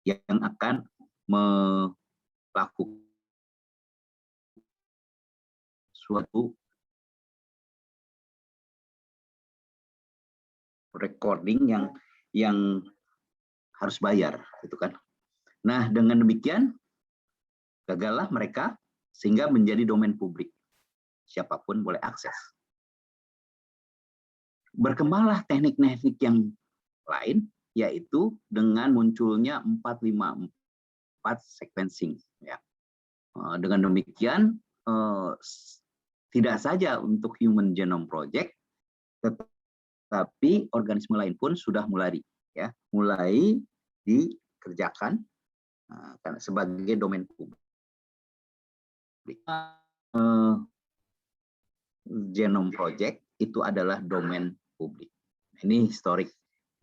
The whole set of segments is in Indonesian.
yang akan melakukan suatu recording yang harus bayar, gitu kan. Nah, dengan demikian gagallah mereka sehingga menjadi domain publik. Siapapun boleh akses. Berkembanglah teknik-teknik yang lain, yaitu dengan munculnya 454 sequencing. Ya. Dengan demikian, tidak saja untuk Human Genome Project, tetapi organisme lain pun sudah mulai dikerjakan karena sebagai domain publik. Genome Project itu adalah domain publik. Ini historik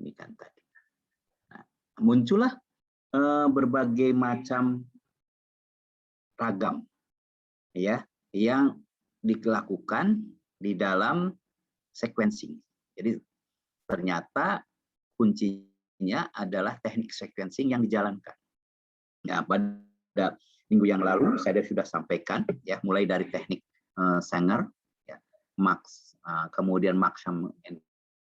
ini kan tadi. Nah, muncullah berbagai macam ragam ya yang dilakukan di dalam sequencing. Jadi ternyata kuncinya adalah teknik sequencing yang dijalankan. Nah, pada minggu yang lalu saya sudah sampaikan ya, mulai dari teknik Sanger, ya, Max, kemudian Maxham and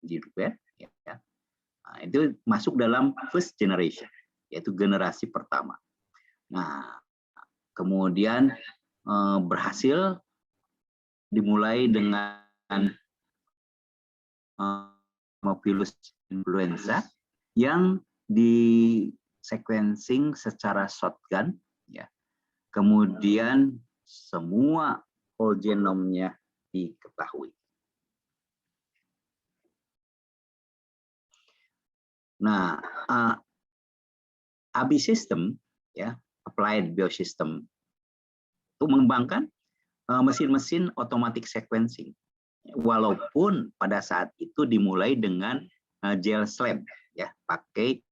Gilbert, ya. Nah, itu masuk dalam first generation, yaitu generasi pertama. Nah, kemudian berhasil dimulai dengan Haemophilus influenza yang di sequencing secara shotgun, ya. Kemudian semua whole genomnya diketahui. Nah, ABI system, ya, Applied Biosystem, itu mengembangkan mesin-mesin automatic sequencing. Walaupun pada saat itu dimulai dengan gel slab, ya, pakai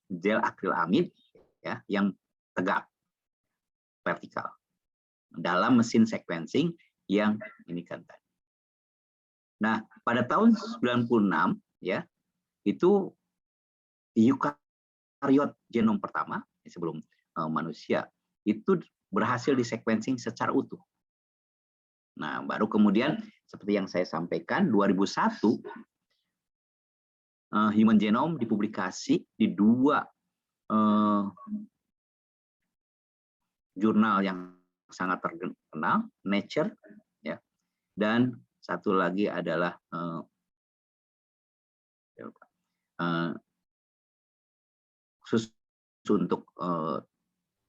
gel akrilamid, ya, yang tegak vertikal dalam mesin sequencing yang ini kan tadi. Nah, pada tahun 96, ya, itu eukariot genom pertama sebelum manusia itu berhasil di sequencing secara utuh. Nah, baru kemudian seperti yang saya sampaikan 2001 Human Genome dipublikasi di 2 jurnal yang sangat terkenal, Nature, ya, dan satu lagi adalah khusus untuk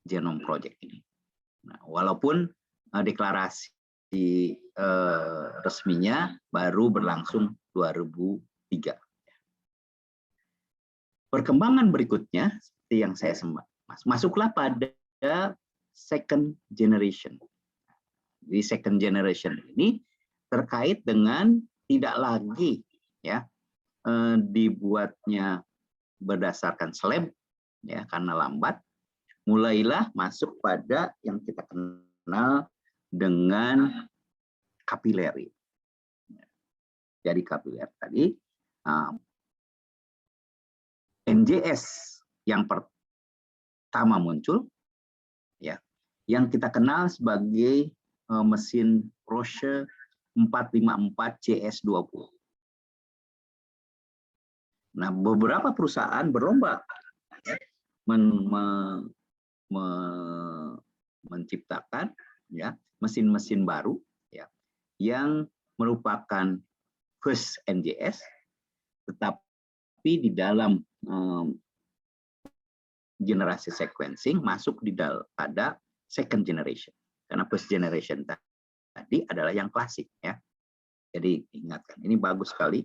Genome Project ini. Nah, walaupun deklarasi resminya baru berlangsung 2003. Perkembangan berikutnya seperti yang saya masuklah pada second generation. Di second generation ini terkait dengan tidak lagi ya dibuatnya berdasarkan slab ya karena lambat, mulailah masuk pada yang kita kenal dengan kapilari. Jadi kapilari tadi NGS yang pertama muncul, ya, yang kita kenal sebagai mesin Roche 454 CS20. Nah, beberapa perusahaan berlomba menciptakan ya mesin-mesin baru ya yang merupakan first NGS, tetapi di dalam generasi sequencing masuk di pada second generation, karena first generation tadi adalah yang klasik ya. Jadi ingatkan, ini bagus sekali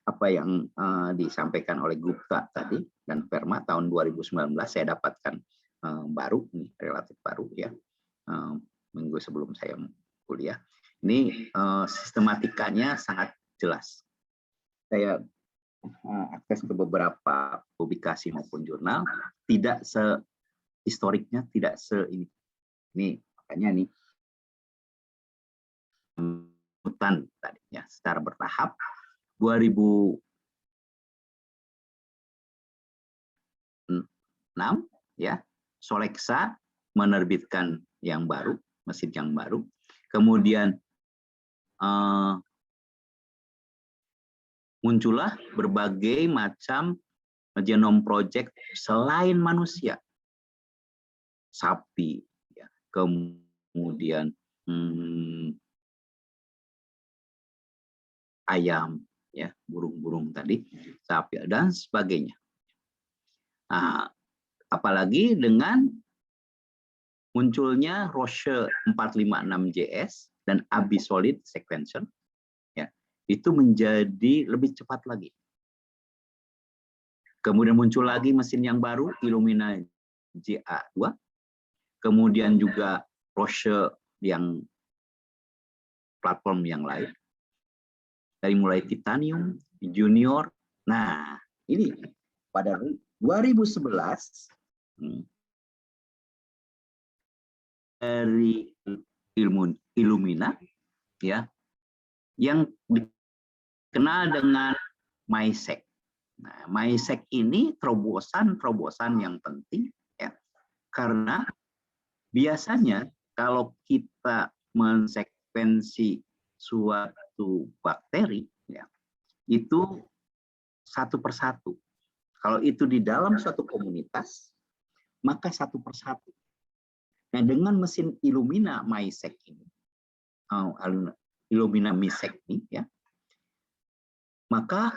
apa yang disampaikan oleh Gupta tadi dan Verma tahun 2019 saya dapatkan baru, nih relatif baru ya, minggu sebelum saya kuliah. Ini sistematikanya sangat jelas. Saya akses ke beberapa publikasi maupun jurnal, tidak historiknya tidak ini. Ini makanya nih hutan tadi ya secara bertahap 2000 ya. Solexa menerbitkan yang baru, mesin yang baru. Kemudian muncullah berbagai macam genome project selain manusia, sapi, ya. Kemudian ayam, ya, burung-burung tadi, sapi dan sebagainya. Nah, apalagi dengan munculnya Roche 456JS dan Abisolid sequencer, ya, itu menjadi lebih cepat lagi. Kemudian muncul lagi mesin yang baru, Illumina GA2. Kemudian juga Roche yang platform yang lain. Dari mulai Titanium, Junior. Nah, ini pada 2011 dari Illumina, ya, yang dikenal dengan MySec. Nah, MySec ini terobosan yang penting, ya, karena biasanya kalau kita mensekvensi suatu bakteri, ya, itu satu persatu. Kalau itu di dalam suatu komunitas, maka satu persatu. Nah, dengan mesin Illumina MySec ini, Illumina MySec ini, ya, maka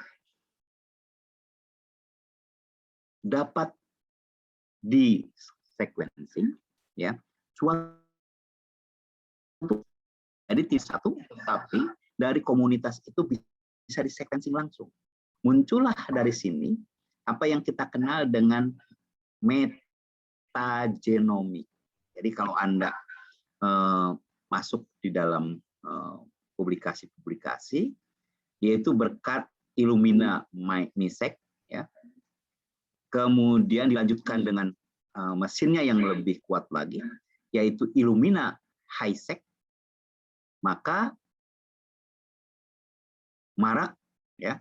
dapat di sequencing, ya, suatu, jadi tidak satu, tapi dari komunitas itu bisa di sequencing langsung. Muncullah dari sini apa yang kita kenal dengan metagenomic. Jadi kalau Anda masuk di dalam publikasi-publikasi, yaitu berkat Illumina MySec, ya, kemudian dilanjutkan dengan mesinnya yang lebih kuat lagi, yaitu Illumina HiSec, maka marak, ya,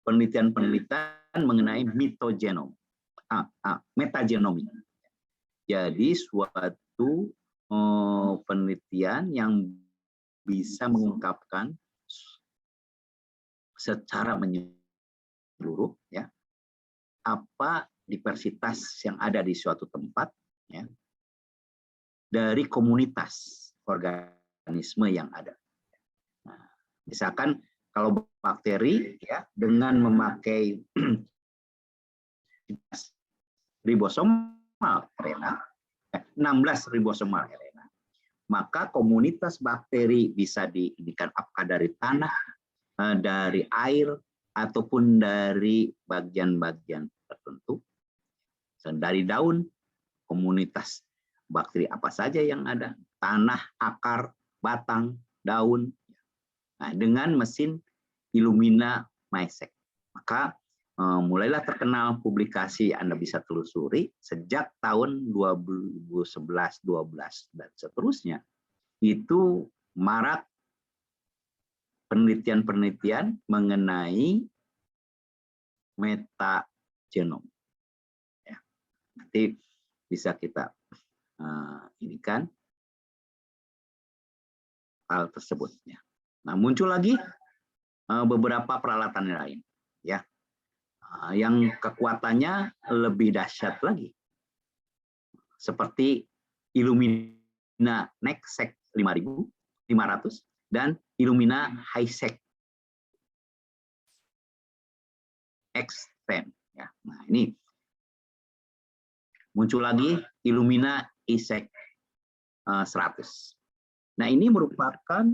penelitian-penelitian mengenai metagenomic. Jadi suatu penelitian yang bisa mengungkapkan secara menyeluruh, ya, apa diversitas yang ada di suatu tempat, ya, dari komunitas organisme yang ada. Nah, misalkan kalau bakteri, ya, dengan memakai ribosomal RNA, 16 ribosomal RNA, maka komunitas bakteri bisa diindikan apakah dari tanah, dari air, ataupun dari bagian-bagian tertentu. Dari daun, komunitas bakteri apa saja yang ada, tanah, akar, batang, daun. Nah, dengan mesin Illumina MySec, maka mulailah terkenal publikasi Anda bisa telusuri sejak tahun 2011, 12 dan seterusnya. Itu marak penelitian-penelitian mengenai metagenom. Ya, nanti bisa kita ini kan hal tersebut. Ya. Nah, muncul lagi beberapa peralatan lain, ya, yang kekuatannya lebih dahsyat lagi, seperti Illumina NextSec 5500 dan Illumina HiSec X10. Ya. Nah, ini muncul lagi Illumina ISEC 100. Nah, ini merupakan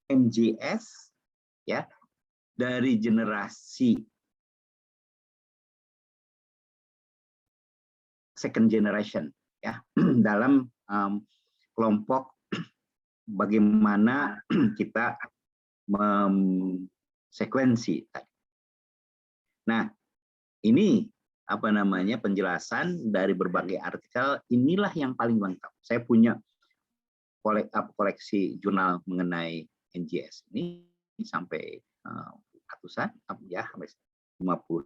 MGS, ya, dari generasi second generation, ya, dalam kelompok bagaimana kita sekuensi. Nah, ini apa namanya penjelasan dari berbagai artikel, inilah yang paling lengkap. Saya punya koleksi jurnal mengenai NGS ini sampai ratusan, ya, sampai 50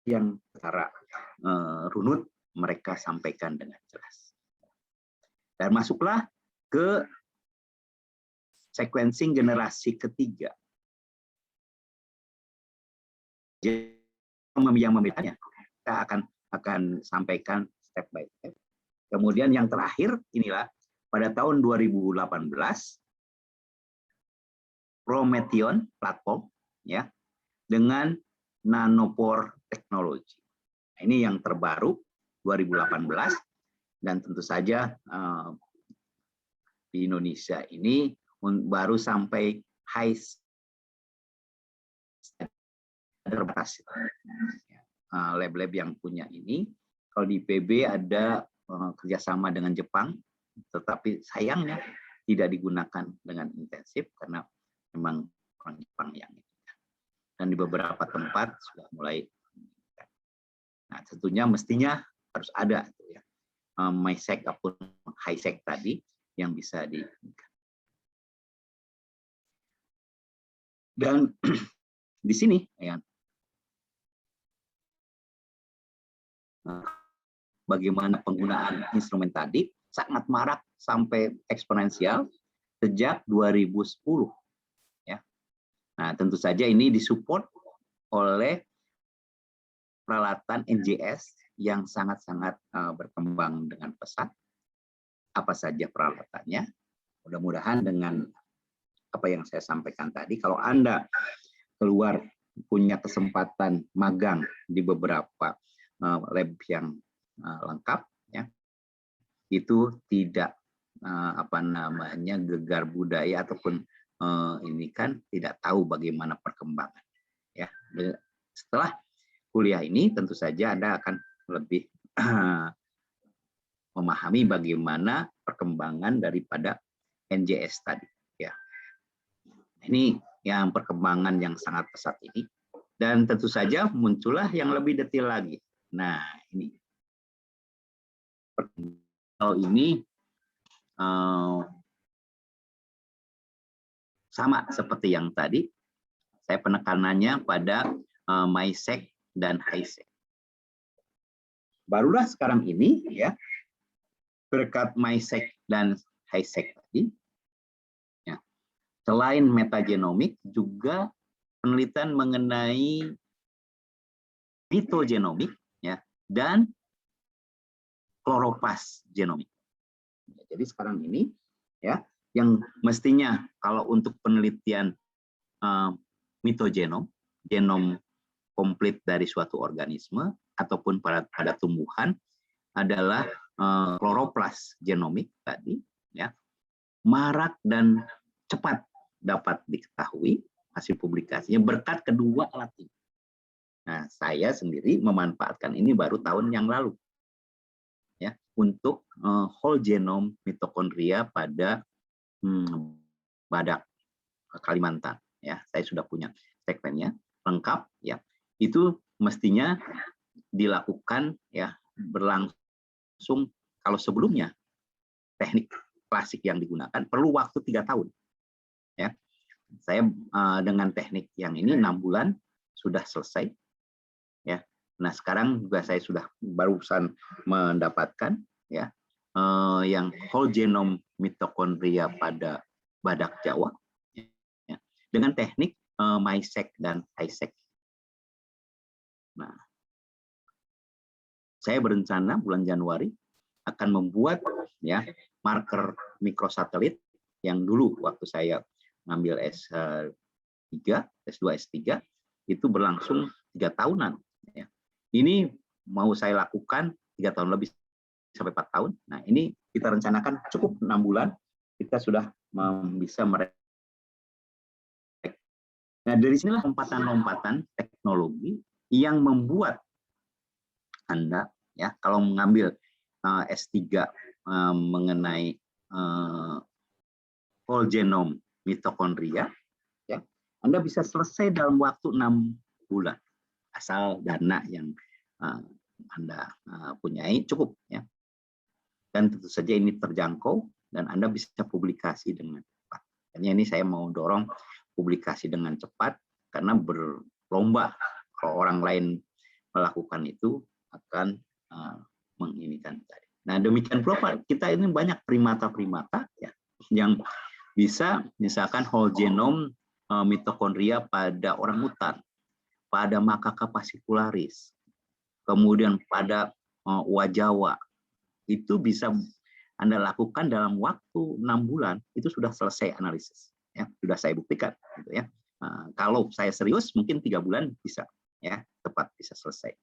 yang secara runut mereka sampaikan dengan jelas. Dan masuklah ke sequencing generasi ketiga. Yang memilihnya kita akan sampaikan step by step. Kemudian yang terakhir inilah pada tahun 2018 Promethean platform ya dengan nanopore teknologi. Nah, ini yang terbaru 2018 dan tentu saja di Indonesia ini baru sampai high terbatas. Lab-lab yang punya ini, kalau di PB ada kerjasama dengan Jepang, tetapi sayangnya tidak digunakan dengan intensif karena memang orang Jepang yang itu. Dan di beberapa tempat sudah mulai. Nah, tentunya mestinya harus ada ya, MySec ataupun HiSec tadi yang bisa di. Dan di sini ya, bagaimana penggunaan instrumen tadi sangat marak sampai eksponensial sejak 2010 ya. Nah, tentu saja ini disupport oleh peralatan NJS yang sangat-sangat berkembang dengan pesat. Apa saja peralatannya? Mudah-mudahan dengan apa yang saya sampaikan tadi, kalau Anda keluar punya kesempatan magang di beberapa lab yang lengkap, ya, itu tidak gegar budaya ataupun ini kan tidak tahu bagaimana perkembangan. Ya, setelah kuliah ini tentu saja Anda akan lebih memahami bagaimana perkembangan daripada NJS tadi. Ya, ini yang perkembangan yang sangat pesat ini. Dan tentu saja muncullah yang lebih detail lagi. Nah, ini sama seperti yang tadi, saya penekanannya pada MySec dan HiSec. Barulah sekarang ini ya, berkat MySec dan HiSec tadi, ya, selain metagenomik juga penelitian mengenai mitogenomik ya, dan kloroplast genomik. Jadi sekarang ini ya, yang mestinya kalau untuk penelitian mitogenom, genom komplit dari suatu organisme ataupun pada tumbuhan adalah kloroplast genomik tadi ya, marak dan cepat dapat diketahui hasil publikasinya berkat kedua alat ini. Nah, saya sendiri memanfaatkan ini baru tahun yang lalu ya, untuk whole genome mitokondria pada badak Kalimantan ya. Saya sudah punya sekvennya lengkap ya. Itu mestinya dilakukan ya berlangsung. Kalau sebelumnya teknik klasik yang digunakan perlu waktu 3 tahun ya. Saya dengan teknik yang ini 6 bulan sudah selesai ya. Nah, sekarang juga saya sudah barusan mendapatkan ya yang whole genome mitokondria pada badak Jawa ya, dengan teknik MySec dan HiSec. Nah, saya berencana bulan Januari akan membuat ya marker mikrosatelit yang dulu waktu saya ngambil S2, S3 itu berlangsung 3 tahunan ya. Ini mau saya lakukan 3 tahun lebih sampai 4 tahun. Nah, ini kita rencanakan cukup 6 bulan kita sudah bisa mereka. Nah, dari sinilah lompatan-lompatan teknologi yang membuat Anda ya kalau mengambil S3 mengenai whole genome mitokondria ya, Anda bisa selesai dalam waktu 6 bulan asal dana yang Anda punyai cukup ya. Dan tentu saja ini terjangkau dan Anda bisa publikasi dengan cepat. Hanya ini saya mau dorong publikasi dengan cepat karena berlomba. Kalau orang lain melakukan itu akan menginikan tadi. Nah, demikian pula kita ini banyak primata-primata ya yang bisa misalkan whole genome mitokondria pada orangutan, pada Macaca passicularis, kemudian pada wajawa. Itu bisa Anda lakukan dalam waktu 6 bulan, itu sudah selesai analisis. Ya, sudah saya buktikan. Gitu ya. Kalau saya serius, mungkin 3 bulan bisa, ya, tepat bisa selesai.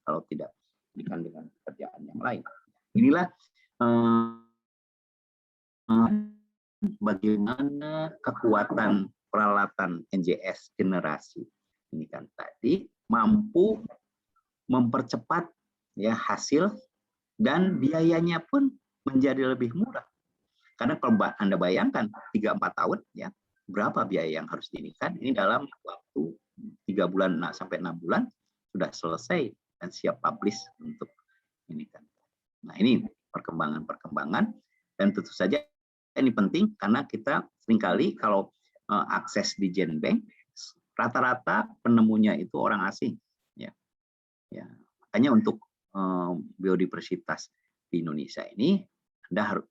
Kalau tidak dengan pekerjaan yang lain. Inilah bagaimana kekuatan peralatan NGS generasi ini kan tadi mampu mempercepat ya hasil dan biayanya pun menjadi lebih murah. Karena kalau Anda bayangkan 3-4 tahun ya, berapa biaya yang harus diinikan? Ini dalam waktu 3 bulan sampai 6 bulan sudah selesai dan siap publish untuk ini kan. Nah, ini perkembangan-perkembangan dan tentu saja ini penting karena kita seringkali kalau akses di GenBank rata-rata penemunya itu orang asing ya. Ya, makanya untuk biodiversitas di Indonesia ini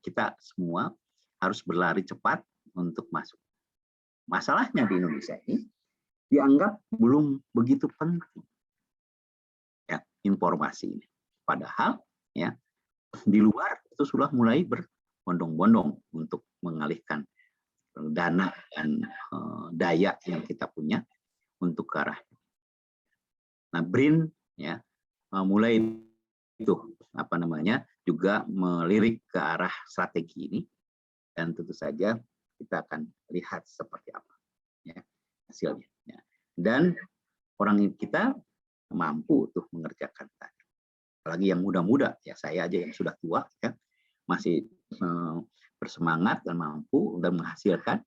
kita semua harus berlari cepat untuk masuk. Masalahnya di Indonesia ini dianggap belum begitu penting ya informasi ini. Padahal ya di luar itu sudah mulai berbondong-bondong untuk mengalihkan dana dan daya yang kita punya untuk ke arah. Nah, BRIN ya mulai itu juga melirik ke arah strategi ini dan tentu saja kita akan lihat seperti apa ya hasilnya. Ya. Dan orang kita mampu untuk mengerjakan tadi. Apalagi yang muda-muda ya, saya aja yang sudah tua ya masih bersemangat dan mampu dan menghasilkan.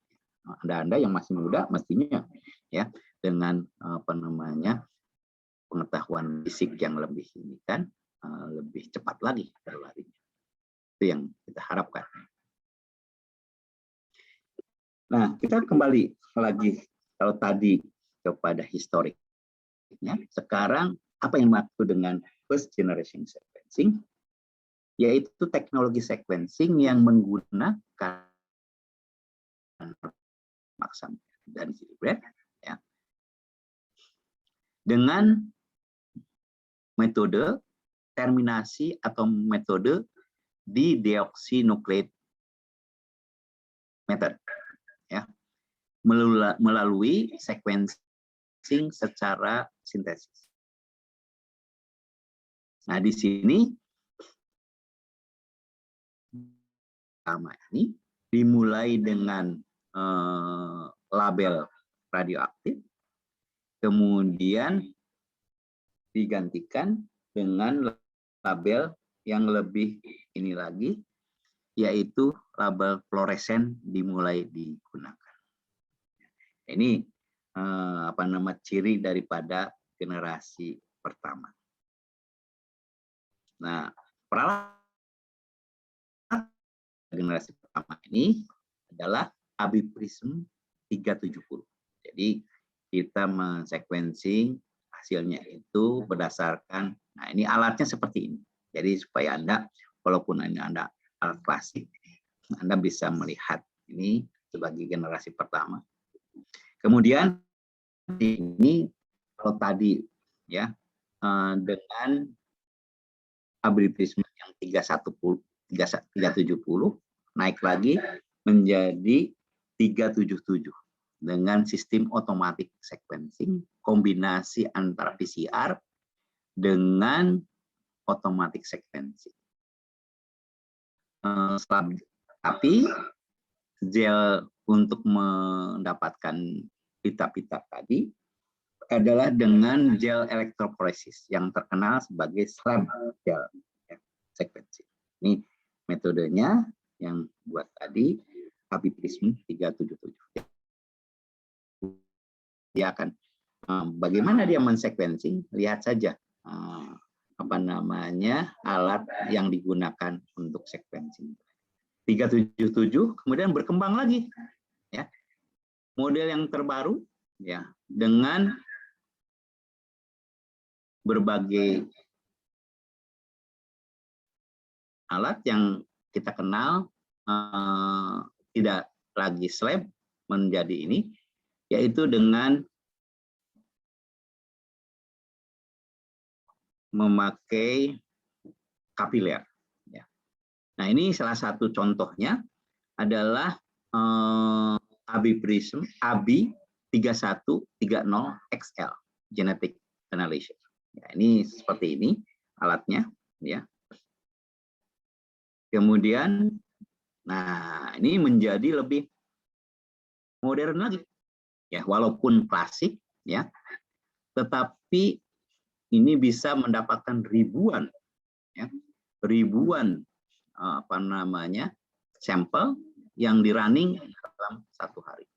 Anda yang masih muda mestinya ya dengan pengetahuan fisik yang lebih ini kan lebih cepat lagi berlarinya. Itu yang kita harapkan. Nah, kita kembali lagi kalau tadi kepada historiknya. Sekarang apa yang maksud dengan first generation sequencing? Yaitu teknologi sequencing yang menggunakan maksam dan hibrid ya dengan metode terminasi atau metode di deoxynucleate method ya melalui sequencing secara sintesis. Nah, di sini pertama ini dimulai dengan label radioaktif, kemudian digantikan dengan label yang lebih ini lagi, yaitu label fluoresen dimulai digunakan. Ini ciri daripada generasi pertama. Nah, peralatan generasi pertama ini adalah ABIPRISM 370. Jadi kita mensequencing hasilnya itu berdasarkan, nah ini alatnya seperti ini. Jadi supaya Anda, walaupun Anda alat klasik, Anda bisa melihat ini sebagai generasi pertama. Kemudian ini kalau tadi ya dengan ABIPRISM yang 370 naik lagi menjadi 377 dengan sistem automatic sequencing kombinasi antara PCR dengan automatic sequencing. Tapi gel untuk mendapatkan pita-pita tadi adalah dengan gel elektroforesis yang terkenal sebagai slab gel sequencing. Ini metodenya yang buat tadi ABIPRISM 377. Dia akan bagaimana dia mensequencing, lihat saja alat yang digunakan untuk sequencing. 377 kemudian berkembang lagi ya. Model yang terbaru ya dengan berbagai alat yang kita kenal tidak lagi slab menjadi ini, yaitu dengan memakai kapiler. Nah, ini salah satu contohnya adalah ABI Prism ABI 3130 XL Genetic Analysis. Ya, ini seperti ini alatnya, ya. Kemudian, nah ini menjadi lebih modern lagi, ya, walaupun klasik, ya, tetapi ini bisa mendapatkan ribuan, ya, ribuan apa namanya sampel yang di running dalam satu hari.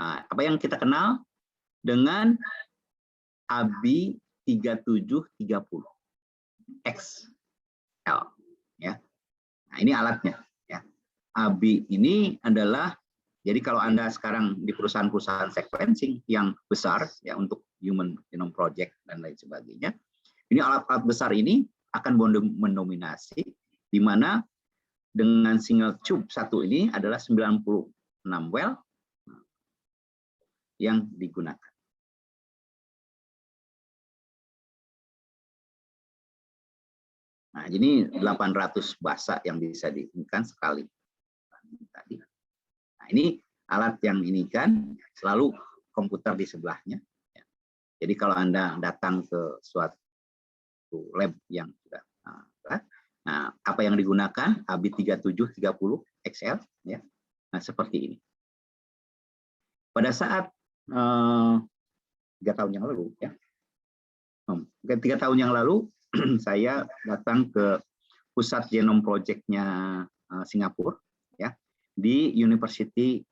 Nah, apa yang kita kenal dengan ABI 3730 XL, ya. Nah, ini alatnya, ya. ABI ini adalah, jadi kalau Anda sekarang di perusahaan-perusahaan sequencing yang besar, ya, untuk Human Genome Project dan lain sebagainya, ini alat-alat besar ini akan mendominasi, di mana dengan single tube satu ini adalah 96 well yang digunakan. Nah, ini 800 basa yang bisa diinginkan sekali. Nah, ini alat yang ini kan selalu komputer di sebelahnya. Jadi kalau Anda datang ke suatu lab yang sudah, nah, apa yang digunakan? ABI 3730 XL, ya. Nah, seperti ini. Pada saat 3 tahun yang lalu, ya, 3 tahun yang lalu saya datang ke pusat Genome Project-nya Singapura, ya, di University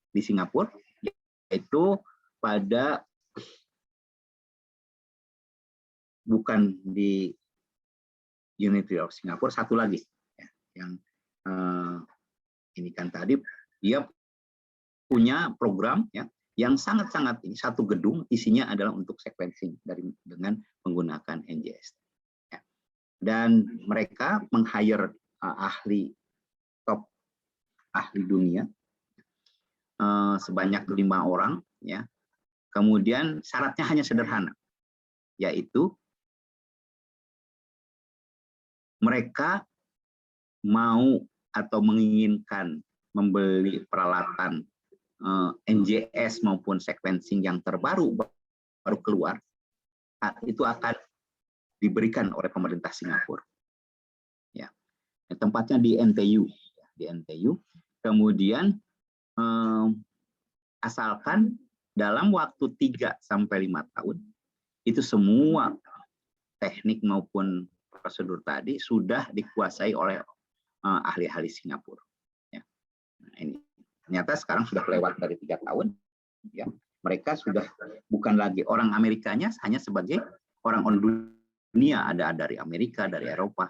di Singapura, yaitu pada, bukan di University of Singapore, satu lagi, ya, yang ini kan tadi dia punya program, ya, yang sangat-sangat, ini satu gedung isinya adalah untuk sequencing dengan menggunakan NGS. Ya. Dan mereka meng-hire ahli top ahli dunia sebanyak 5 orang, ya. Kemudian syaratnya hanya sederhana, yaitu mereka mau atau menginginkan membeli peralatan NGS maupun sequencing yang terbaru baru keluar, itu akan diberikan oleh pemerintah Singapura. Ya, tempatnya di NTU, di NTU. Kemudian asalkan dalam waktu 3 sampai 5 tahun itu semua teknik maupun prosedur tadi sudah dikuasai oleh ahli-ahli Singapura. Ya. Nah, ini ternyata sekarang sudah lewat dari 3 tahun, ya. Mereka sudah bukan lagi orang Amerikanya hanya sebagai orang dunia, ada dari Amerika, dari Eropa,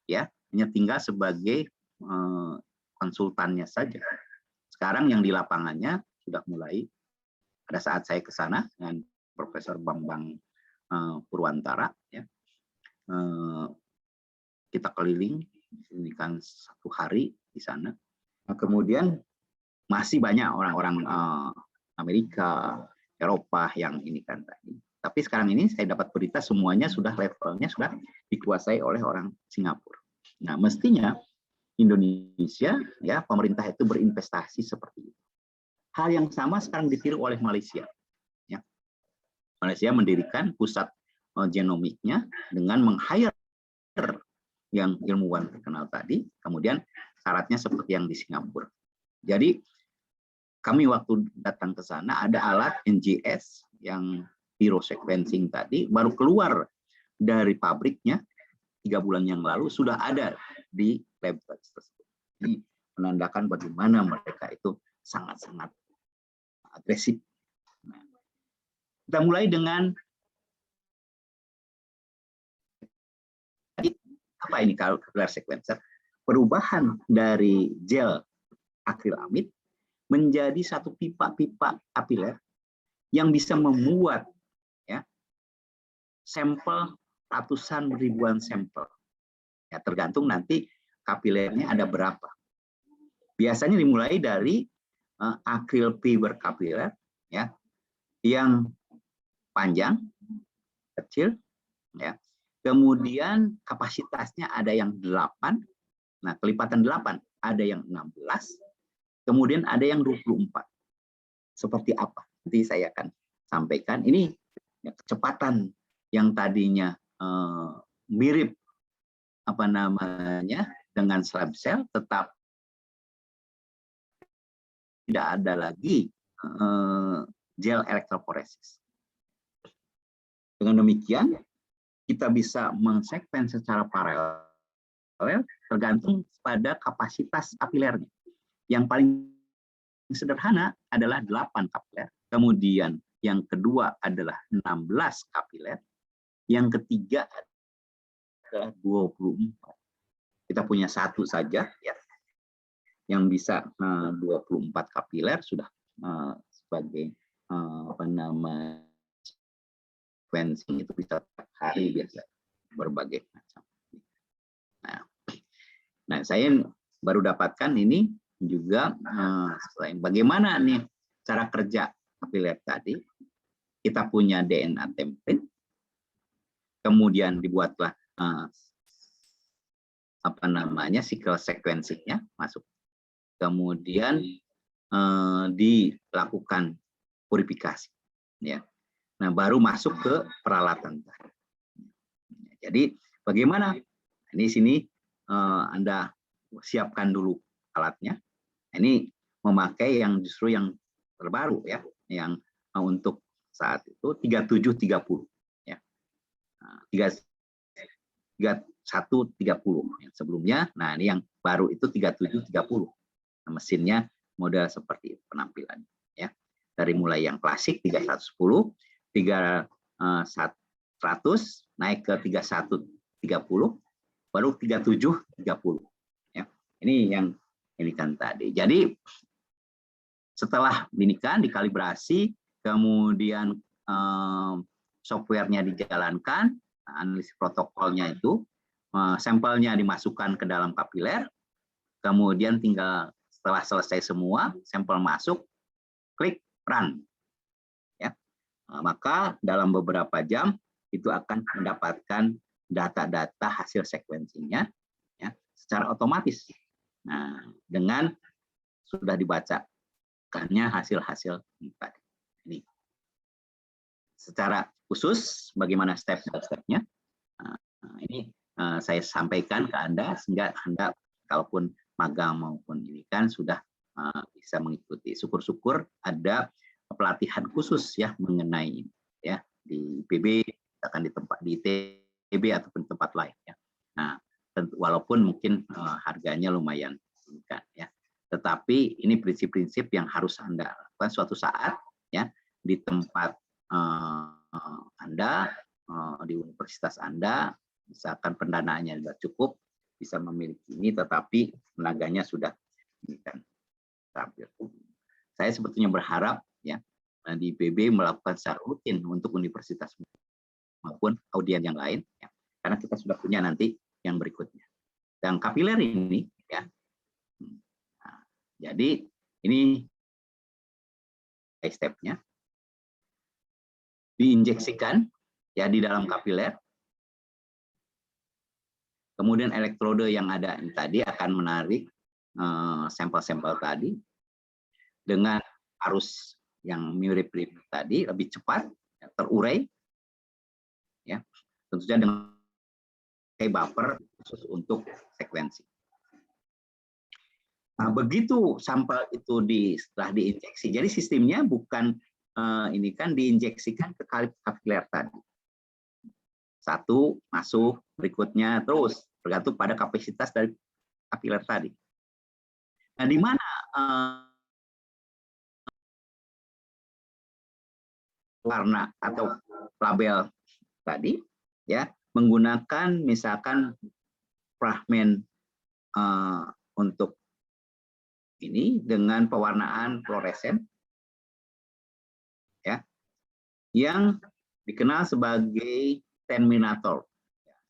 ya, hanya tinggal sebagai konsultannya saja. Sekarang yang di lapangannya sudah mulai. Pada saat saya ke sana dengan Profesor Bambang Purwantara, ya, kita keliling, ini kan 1 hari di sana. Nah, kemudian masih banyak orang-orang Amerika, Eropa yang ini kan tadi. Tapi sekarang ini saya dapat berita semuanya sudah levelnya sudah dikuasai oleh orang Singapura. Nah, mestinya Indonesia, ya, pemerintah itu berinvestasi seperti itu. Hal yang sama sekarang ditiru oleh Malaysia. Ya. Malaysia mendirikan pusat genomiknya dengan meng-hire yang ilmuwan terkenal tadi, kemudian syaratnya seperti yang di Singapura. Jadi kami waktu datang ke sana ada alat NGS yang hero sequencing tadi baru keluar dari pabriknya 3 bulan yang lalu, sudah ada di lab tersebut. Ini menandakan bagaimana mereka itu sangat-sangat agresif. Nah, kita mulai dengan apa ini capillary sequencer? Perubahan dari gel akrilamid menjadi satu pipa-pipa kapiler yang bisa membuat ya sampel ratusan ribuan sampel. Ya, tergantung nanti kapilernya ada berapa. Biasanya dimulai dari akril fiber kapiler ya, yang panjang, kecil, ya. Kemudian kapasitasnya ada yang 8, nah kelipatan 8, ada yang 16, kemudian ada yang 24. Seperti apa? Nanti saya akan sampaikan. Ini ya, kecepatan yang tadinya mirip apa namanya dengan slab cell, tetap tidak ada lagi gel elektroforesis. Dengan demikian, kita bisa mengsekuen secara paralel tergantung pada kapasitas kapilernya. Yang paling sederhana adalah 8 kapiler. Kemudian yang kedua adalah 16 kapiler. Yang ketiga adalah 24. Kita punya satu saja ya, yang bisa 24 kapiler sudah sebagai apa nama sequencing itu bisa tiap hari biasa berbagai macam. Nah, saya baru dapatkan ini juga selain bagaimana nih cara kerja kapiler tadi, kita punya DNA template, kemudian dibuatlah apa namanya cycle sequencing-nya masuk, kemudian dilakukan purifikasi, ya. Nah, baru masuk ke peralatan. Jadi bagaimana? Ini sini Anda siapkan dulu alatnya. Ini memakai yang justru yang terbaru ya, yang untuk saat itu 3730 ya. 3130 yang sebelumnya. Nah, ini yang baru itu 3730. Nah, mesinnya model seperti itu penampilannya ya. Dari mulai yang klasik 3110, 3100 naik ke 3130, baru 3730 ya. Ini yang ini kan tadi. Jadi setelah dinikan, dikalibrasi, kemudian softwarenya dijalankan, analisis protokolnya itu, sampelnya dimasukkan ke dalam kapiler, kemudian tinggal setelah selesai semua, sampel masuk, klik run. Ya. Maka dalam beberapa jam itu akan mendapatkan data-data hasil sequencing-nya ya, secara otomatis. Nah, dengan sudah dibacakannya hasil-hasil tadi. Ini secara khusus bagaimana step-stepnya. Ini saya sampaikan ke Anda sehingga Anda kalaupun magang maupun ini kan sudah bisa mengikuti. Syukur-syukur ada pelatihan khusus ya mengenai ya di IPB, akan di tempat di ITB ataupun tempat lain ya. Nah, walaupun mungkin harganya lumayan kan ya, tetapi ini prinsip-prinsip yang harus Anda lakukan suatu saat ya di tempat Anda, di universitas Anda, misalkan pendanaannya sudah cukup bisa memiliki ini, tetapi tenaganya sudah kan tampil. Saya sebetulnya berharap ya di IPB melakukan secara rutin untuk universitas maupun audien yang lain ya, karena kita sudah punya nanti yang berikutnya. Dan kapiler ini ya, nah, jadi ini step-nya diinjeksikan ya di dalam kapiler, kemudian elektrode yang ada tadi akan menarik sampel-sampel tadi dengan arus yang mirip-mirip tadi, lebih cepat ya, terurai ya, tentu saja dengan buffer khusus untuk sekuensi. Nah, begitu sampel itu setelah diinjeksi, jadi sistemnya bukan ini kan diinjeksikan ke kapiler tadi. Satu masuk, berikutnya terus bergantung pada kapasitas dari kapiler tadi. Nah, di mana warna atau label tadi ya menggunakan misalkan fragmen untuk ini dengan pewarnaan fluoresen ya, yang dikenal sebagai terminator.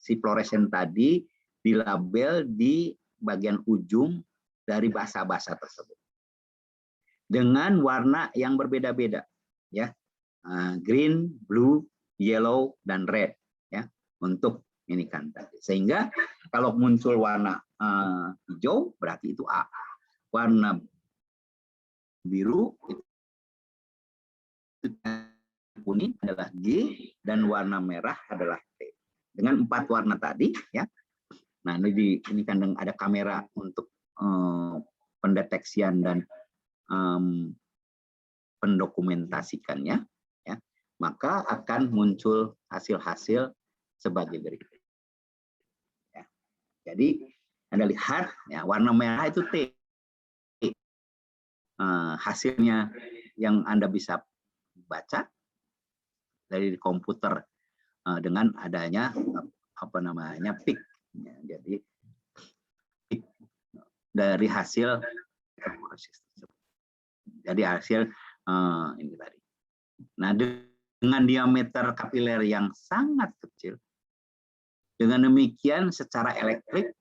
Si fluoresen tadi dilabel di bagian ujung dari basa-basa tersebut dengan warna yang berbeda-beda, ya, green, blue, yellow, dan red, ya, untuk ini kan tadi. Sehingga kalau muncul warna hijau berarti itu A, warna biru itu kuning adalah G, dan warna merah adalah T. Dengan 4 warna tadi, ya. Nah, ini kan ada kamera untuk pendeteksian dan pendokumentasikannya, ya, maka akan muncul hasil-hasil sebagai berikut. Ya. Jadi Anda lihat, ya, warna merah itu T. Hasilnya yang Anda bisa baca dari komputer dengan adanya PIC. Ya, jadi PIC dari hasil ini tadi. Nah, dengan diameter kapiler yang sangat kecil, dengan demikian secara elektrik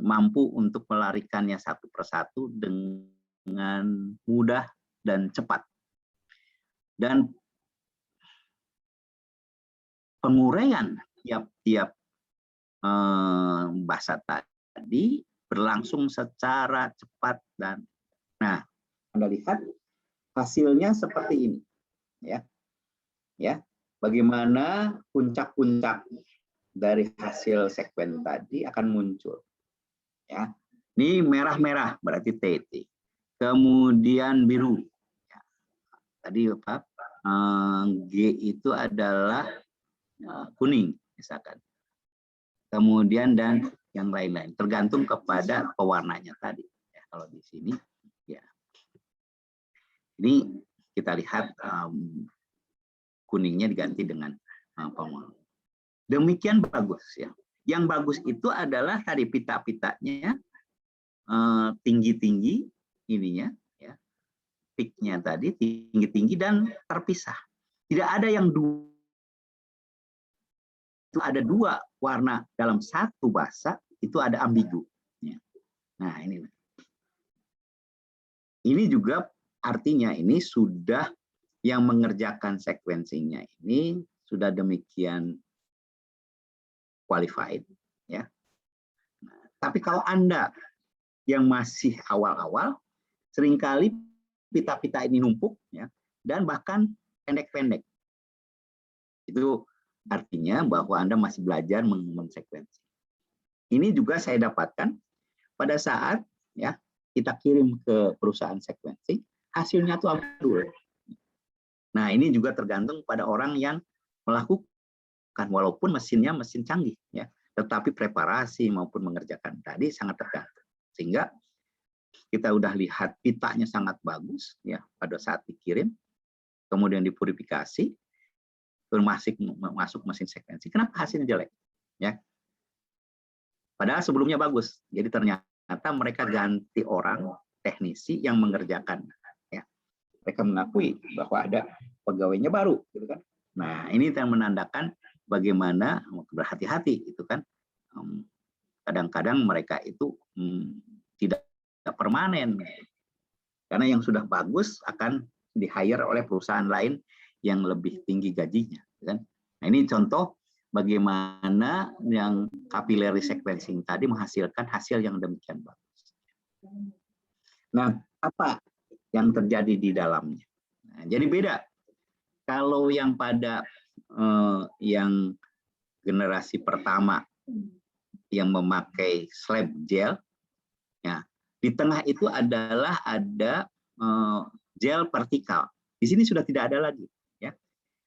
mampu untuk melarikannya satu persatu dengan mudah dan cepat. Dan penguraian tiap-tiap basa tadi berlangsung secara cepat dan, nah, Anda lihat hasilnya seperti ini, ya, ya. Bagaimana puncak-puncak dari hasil sekuen tadi akan muncul, ya. Ini merah-merah berarti TT, kemudian biru, ya. Tadi apa? G itu adalah kuning misalkan, kemudian dan yang lain-lain tergantung kepada pewarnanya tadi, ya. Kalau di sini, ya, ini kita lihat kuningnya diganti dengan pewarna. Demikian bagus, ya. Yang bagus itu adalah tadi pita-pitanya tinggi-tinggi ininya, ya, peaknya tadi tinggi-tinggi dan terpisah. Tidak ada yang dua. Itu ada 2 warna dalam satu basa, itu ada ambigu. Nah, ini juga artinya ini sudah yang mengerjakan sequencingnya ini sudah demikian qualified, ya. Nah, tapi kalau Anda yang masih awal-awal, seringkali pita-pita ini numpuk, ya, dan bahkan pendek-pendek. Itu artinya bahwa Anda masih belajar mensekuensi. Ini juga saya dapatkan pada saat, ya, kita kirim ke perusahaan sequencing, hasilnya itu amburadul. Nah, ini juga tergantung pada orang yang melakukan, walaupun mesinnya mesin canggih, ya, tetapi preparasi maupun mengerjakan tadi sangat tergantung. Sehingga kita udah lihat pitanya sangat bagus, ya, pada saat dikirim, kemudian dipurifikasi, masuk mesin sequencing. Kenapa hasilnya jelek? Ya. Padahal sebelumnya bagus. Jadi ternyata mereka ganti orang teknisi yang mengerjakan. Ya. Mereka mengakui bahwa ada pegawainya baru, gitu kan. Nah, ini yang menandakan bagaimana berhati-hati, itu kan. Kadang-kadang mereka itu tidak permanen. Karena yang sudah bagus akan di-hire oleh perusahaan lain yang lebih tinggi gajinya, kan? Nah, ini contoh bagaimana yang capillary sequencing tadi menghasilkan hasil yang demikian bagus. Nah, apa yang terjadi di dalamnya? Nah, jadi beda. Kalau yang pada yang generasi pertama yang memakai slab gel, ya, di tengah itu adalah ada gel vertikal. Di sini sudah tidak ada lagi.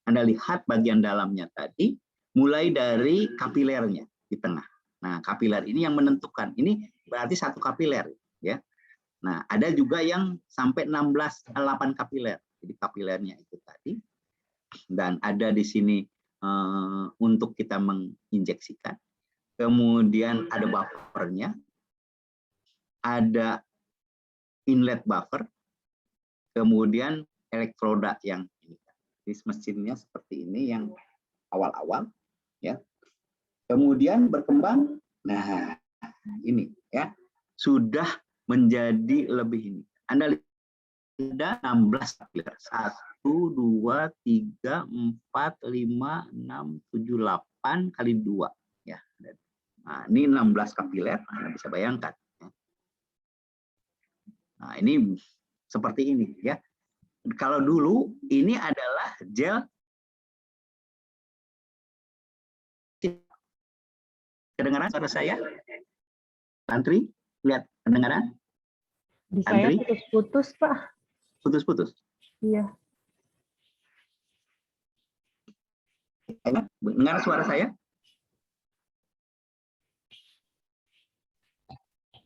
Anda lihat bagian dalamnya tadi, mulai dari kapilernya di tengah. Nah, kapiler ini yang menentukan. Ini berarti satu kapiler, ya. Nah, ada juga yang sampai 8 kapiler. Jadi kapilernya itu tadi. Dan ada di sini untuk kita menginjeksikan. Kemudian ada buffernya, ada inlet buffer, kemudian elektroda yang ini. mesinnya seperti ini yang awal-awal, ya. Kemudian berkembang, nah ini ya sudah menjadi lebih ini. Anda lihat ada 16 kapiler. 1, 2, 3, 4, 5, 6, 7, 8 kali 2. Ya. Nah, ini 16 kapiler, Anda bisa bayangkan. Nah, ini seperti ini ya. Kalau dulu ini adalah gel. Kedengaran suara saya? Antri, lihat kedengaran? Di saya putus-putus, Pak. Putus-putus? Iya. Dengar suara saya?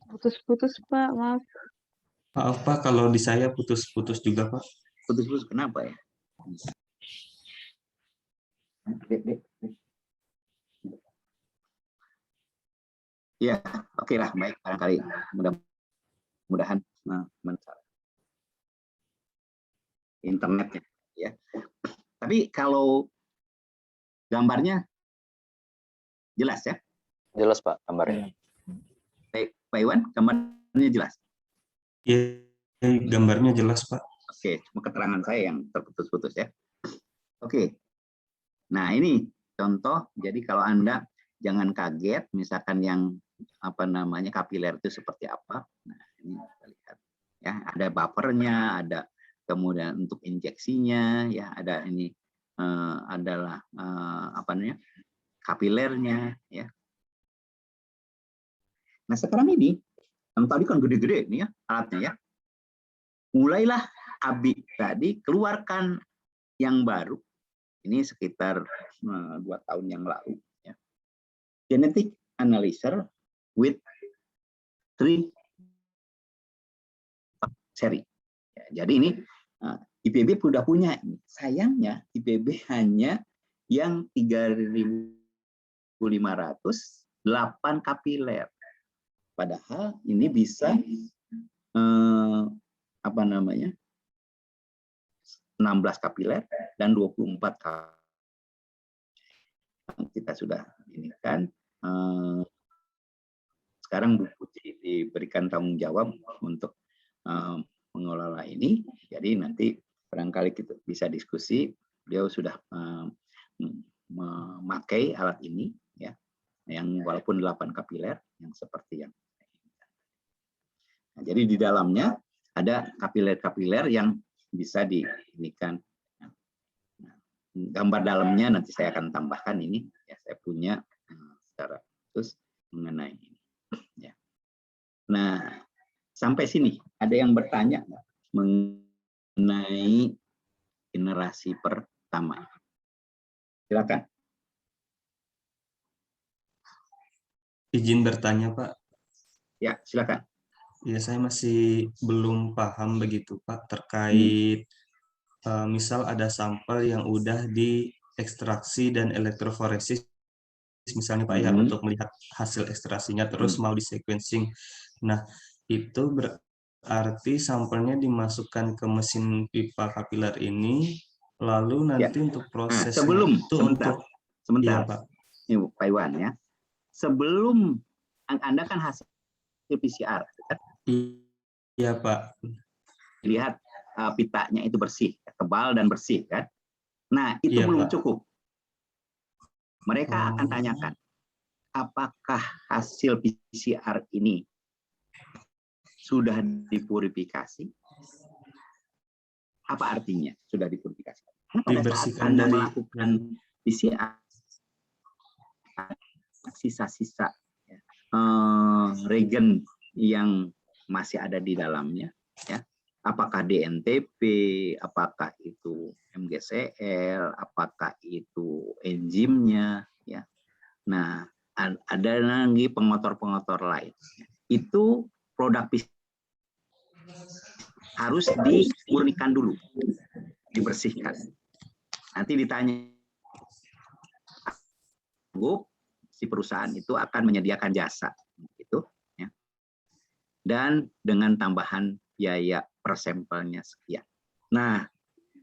Putus-putus, Pak. Maaf. Maaf Pak, kalau di saya putus-putus juga Pak. Putus-putus kenapa ya? Ya, oke lah, baik, barangkali mudah-mudahan internetnya ya. Tapi kalau gambarnya jelas ya? Jelas Pak gambarnya. Baik, Pak Iwan, gambarnya jelas? Iya, gambarnya jelas Pak. Oke, cuma keterangan saya yang terputus-putus ya. Oke. Nah, ini contoh. Jadi kalau Anda jangan kaget, misalkan yang kapiler itu seperti apa. Nah, ini kita lihat ya, ada buffernya, ada kemudian untuk injeksinya, ya ada ini adalah kapilernya, ya. Nah sekarang ini, yang tadi kan gede-gede nih ya alatnya ya, mulailah Abi tadi keluarkan yang baru, ini sekitar 2 tahun yang lalu, ya. Genetic analyzer with 3 seri. Ya, jadi ini IPB sudah punya. Sayangnya IPB hanya yang 3.508 kapiler. Padahal ini bisa 16 kapiler dan 24 kapiler. Kita sudah ini kan sekarang Bu Putri diberikan tanggung jawab untuk mengelola ini. Jadi nanti barangkali kita bisa diskusi. Beliau sudah memakai alat ini ya, yang walaupun 8 kapiler yang seperti yang nah, jadi di dalamnya ada kapiler-kapiler yang bisa diinikan. Nah, gambar dalamnya nanti saya akan tambahkan ini ya, saya punya secara khusus mengenai ini ya. Nah, sampai sini ada yang bertanya mengenai generasi pertama. Silakan. Izin bertanya Pak. Ya, silakan. Ya, saya masih belum paham begitu Pak terkait misal ada sampel yang udah diekstraksi dan elektroforesis misalnya Pak ya, untuk melihat hasil ekstraksinya terus mau di sequencing. Nah, itu berarti sampelnya dimasukkan ke mesin pipa kapiler ini, lalu nanti ya, untuk prosesnya sebelum itu sebentar iya, Pak. Ini Pak Iwan ya. Sebelum Anda kan hasil PCR kan? Iya Pak. Lihat pitanya itu bersih, tebal dan bersih kan. Nah, itu iya, belum Pak. cukup. Mereka akan tanyakan, apakah hasil PCR ini sudah dipurifikasi? Apa artinya sudah dipurifikasi? Karena pada saat Anda melakukan PCR, sisa-sisa reagen yang masih ada di dalamnya, ya, apakah DNTP, apakah itu MgCl, apakah itu enzimnya, ya. Nah, ada lagi pengotor-pengotor lain. Itu produk harus dimurnikan dulu, dibersihkan. Nanti ditanya, si perusahaan itu akan menyediakan jasa, gitu, ya. Dan dengan tambahan biaya per sampelnya sekian. Nah,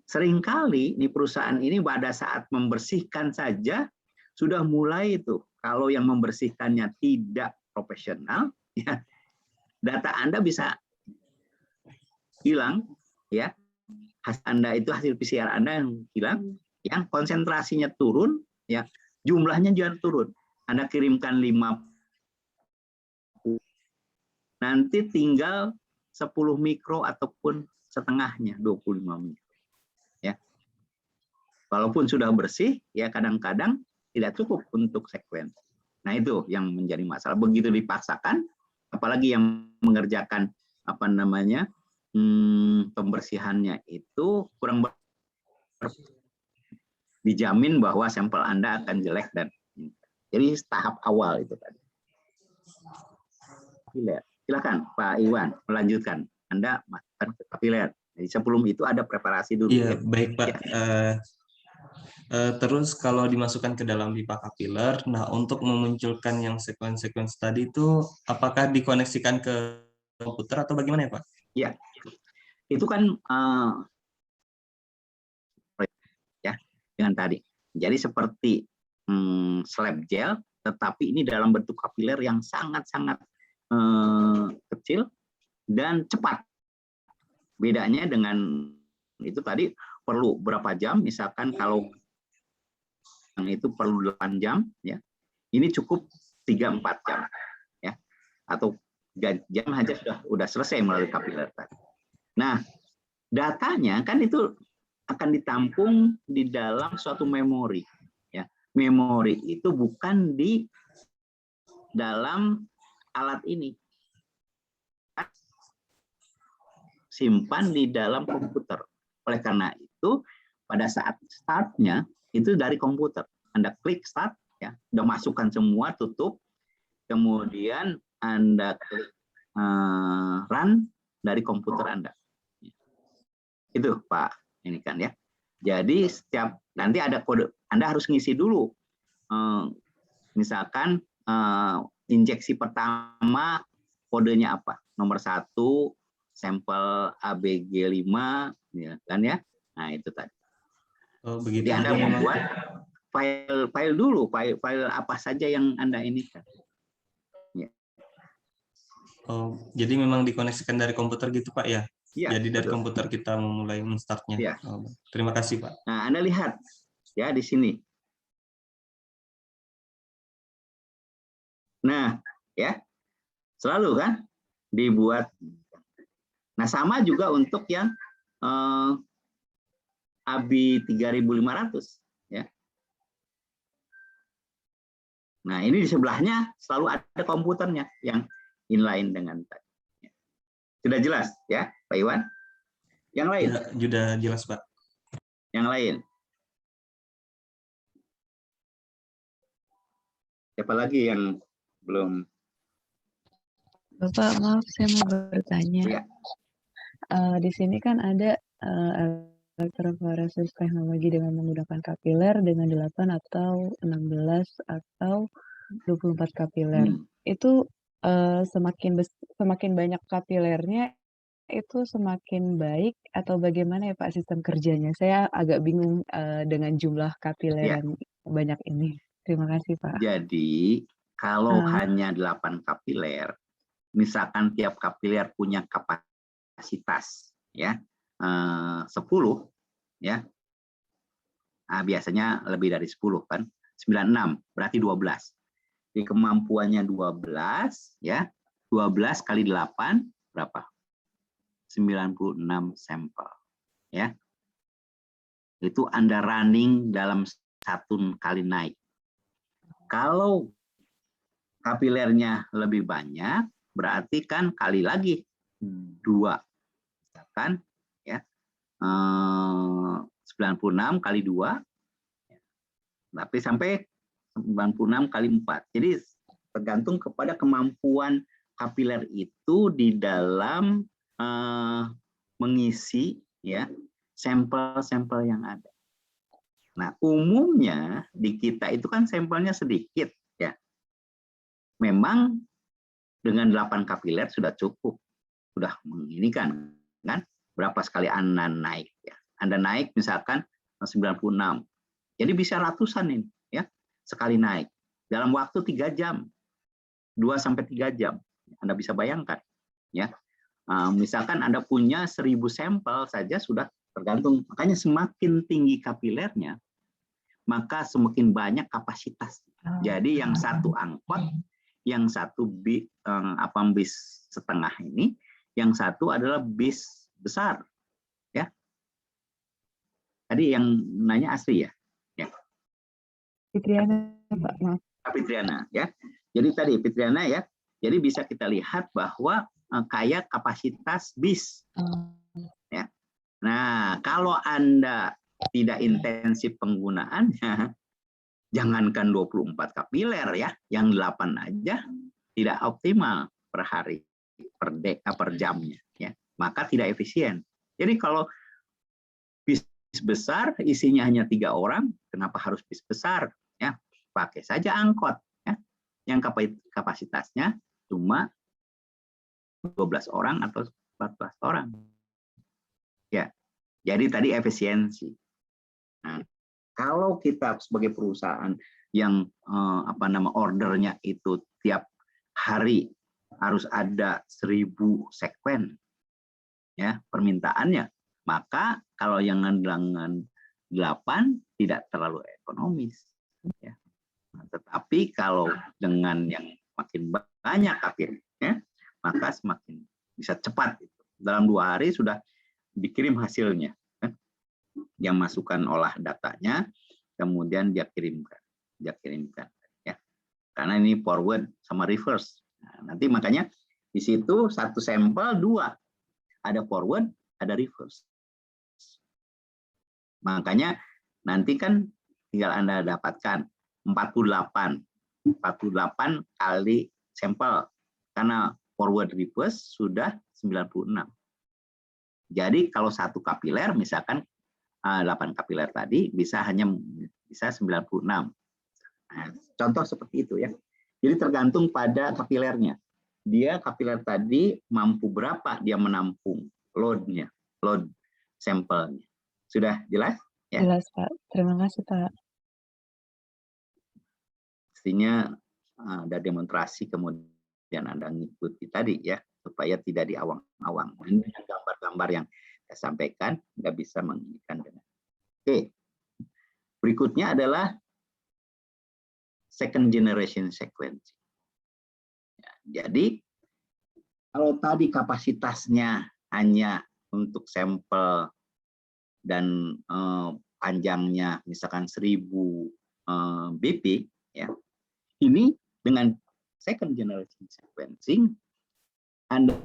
seringkali nih perusahaan ini pada saat membersihkan saja sudah mulai itu. Kalau yang membersihkannya tidak profesional, ya, data Anda bisa hilang, ya. Anda itu hasil PCR Anda yang hilang, yang konsentrasinya turun, ya, jumlahnya juga turun. Anda kirimkan 5, nanti tinggal 10 mikro ataupun setengahnya 25 mikro. Ya. Walaupun sudah bersih, ya kadang-kadang tidak cukup untuk sekuensi. Nah itu yang menjadi masalah. Begitu dipaksakan, apalagi yang mengerjakan pembersihannya itu kurang dijamin bahwa sampel Anda akan jelek dan jadi tahap awal itu tadi. Silakan Pak Iwan melanjutkan. Anda masukkan ke kapiler. Jadi sebelum itu ada preparasi dulu. Iya, ya. baik Pak. Terus kalau dimasukkan ke dalam pipa kapiler, nah untuk memunculkan yang sekuens-sekuens tadi itu apakah dikoneksikan ke komputer atau bagaimana ya Pak? Ya, itu kan ya dengan tadi. Jadi seperti slab gel, tetapi ini dalam bentuk kapiler yang sangat-sangat kecil dan cepat. Bedanya dengan itu tadi perlu berapa jam? Misalkan kalau yang itu perlu 8 jam, ya. Ini cukup 3-4 jam, ya. Atau 3 jam aja sudah selesai melalui kapiler tadi. Nah, datanya kan itu akan ditampung di dalam suatu memori, ya. Memori itu bukan di dalam alat ini. Simpan di dalam komputer. Oleh karena itu, pada saat startnya itu dari komputer. Anda klik start, ya, udah masukkan semua, tutup, kemudian Anda klik run dari komputer Anda. Itu Pak, ini kan ya. Jadi setiap nanti ada kode, Anda harus ngisi dulu. Misalkan injeksi pertama kodenya apa? Nomor 1 sampel ABG5, ya kan ya. Nah, itu tadi. Oh, begitu. Jadi Anda membuat file dulu, file apa saja yang Anda inginkan. Ya. Oh, jadi memang dikoneksikan dari komputer gitu Pak ya? Ya, jadi dari betul. komputer kita memulai men-startnya. Ya. Oh, terima kasih Pak. Nah, Anda lihat ya di sini. Nah, ya. Selalu kan dibuat. Nah, sama juga untuk yang ABI 3500, ya. Nah, ini di sebelahnya selalu ada komputernya yang inline dengan tadi. Sudah jelas ya, Pak Iwan? Yang lain? Ya, sudah jelas, Pak. Yang lain? Siapa lagi yang belum? Bapak, maaf saya mau bertanya. Ya. Di sini kan ada elektroforesis teknologi dengan menggunakan kapiler dengan 8 atau 16 atau 24 kapiler. Itu semakin banyak kapilernya itu semakin baik atau bagaimana ya Pak sistem kerjanya? Saya agak bingung dengan jumlah kapiler yang banyak ini. Terima kasih Pak. Jadi kalau hanya 8 kapiler, misalkan tiap kapiler punya kapasitas ya 10 ya. Nah, biasanya lebih dari 10 kan. 96 berarti 12. Jadi kemampuannya 12 ya. 12 kali 8 berapa? 96 sampel. Ya. Itu Anda running dalam 1 kali naik. Kalau kapilernya lebih banyak, berarti kan kali lagi 2. Kan ya. 96 kali 2. Tapi sampai 96 kali 4. Jadi tergantung kepada kemampuan kapiler itu di dalam mengisi ya sampel-sampel yang ada. Nah, umumnya di kita itu kan sampelnya sedikit ya. Memang dengan 8 kapiler sudah cukup. Sudah menginikan kan berapa sekali Anda naik ya. Anda naik misalkan 96. Jadi bisa ratusan ini ya sekali naik dalam waktu 3 jam. 2 sampai 3 jam. Anda bisa bayangkan ya. Misalkan Anda punya 1000 sampel saja sudah tergantung. Makanya semakin tinggi kapilernya, maka semakin banyak kapasitas. Jadi yang satu angkot, yang satu bis setengah ini, yang satu adalah bis besar. Ya. Tadi yang nanya Asri ya? Ya. Fitriana, Pak. Maaf. Fitriana ya. Jadi tadi Fitriana ya. Jadi bisa kita lihat bahwa kayak kapasitas bis. Ya. Nah, kalau Anda tidak intensif penggunaannya, jangankan 24 kapiler ya, yang 8 aja tidak optimal per hari, per jamnya ya. Maka tidak efisien. Jadi kalau bis besar isinya hanya 3 orang, kenapa harus bis besar ya? Pakai saja angkot ya. Yang kapasitasnya cuma 12 orang atau 14 orang. Ya. Jadi tadi efisiensi. Nah, kalau kita sebagai perusahaan yang ordernya itu tiap hari harus ada 1000 sekuen ya permintaannya, maka kalau yang dengan 8 tidak terlalu ekonomis ya. Nah, tetapi kalau dengan yang makin banyak akhirnya, maka semakin bisa cepat. Dalam 2 hari sudah dikirim hasilnya. Yang masukkan olah datanya, kemudian dia kirimkan ya. Karena ini forward sama reverse. Nah, nanti makanya di situ satu sampel 2, ada forward, ada reverse. Makanya nanti kan tinggal Anda dapatkan 48 kali sampel, karena forward reverse sudah 96. Jadi kalau satu kapiler misalkan 8 kapiler tadi bisa 96. Nah, contoh seperti itu ya. Jadi tergantung pada kapilernya. Dia kapiler tadi mampu berapa dia menampung load sampelnya. Sudah jelas? Ya. Jelas, Pak. Terima kasih, Pak. Pastinya ada demonstrasi kemudian Anda ngikuti tadi ya, supaya tidak di awang-awang. Dengan gambar-gambar yang saya sampaikan, Anda bisa menginginkan dengan. Oke. Berikutnya adalah second generation sequencing. Ya, jadi kalau tadi kapasitasnya hanya untuk sampel dan panjangnya misalkan 1000 BP ya. Ini dengan second generation sequencing Anda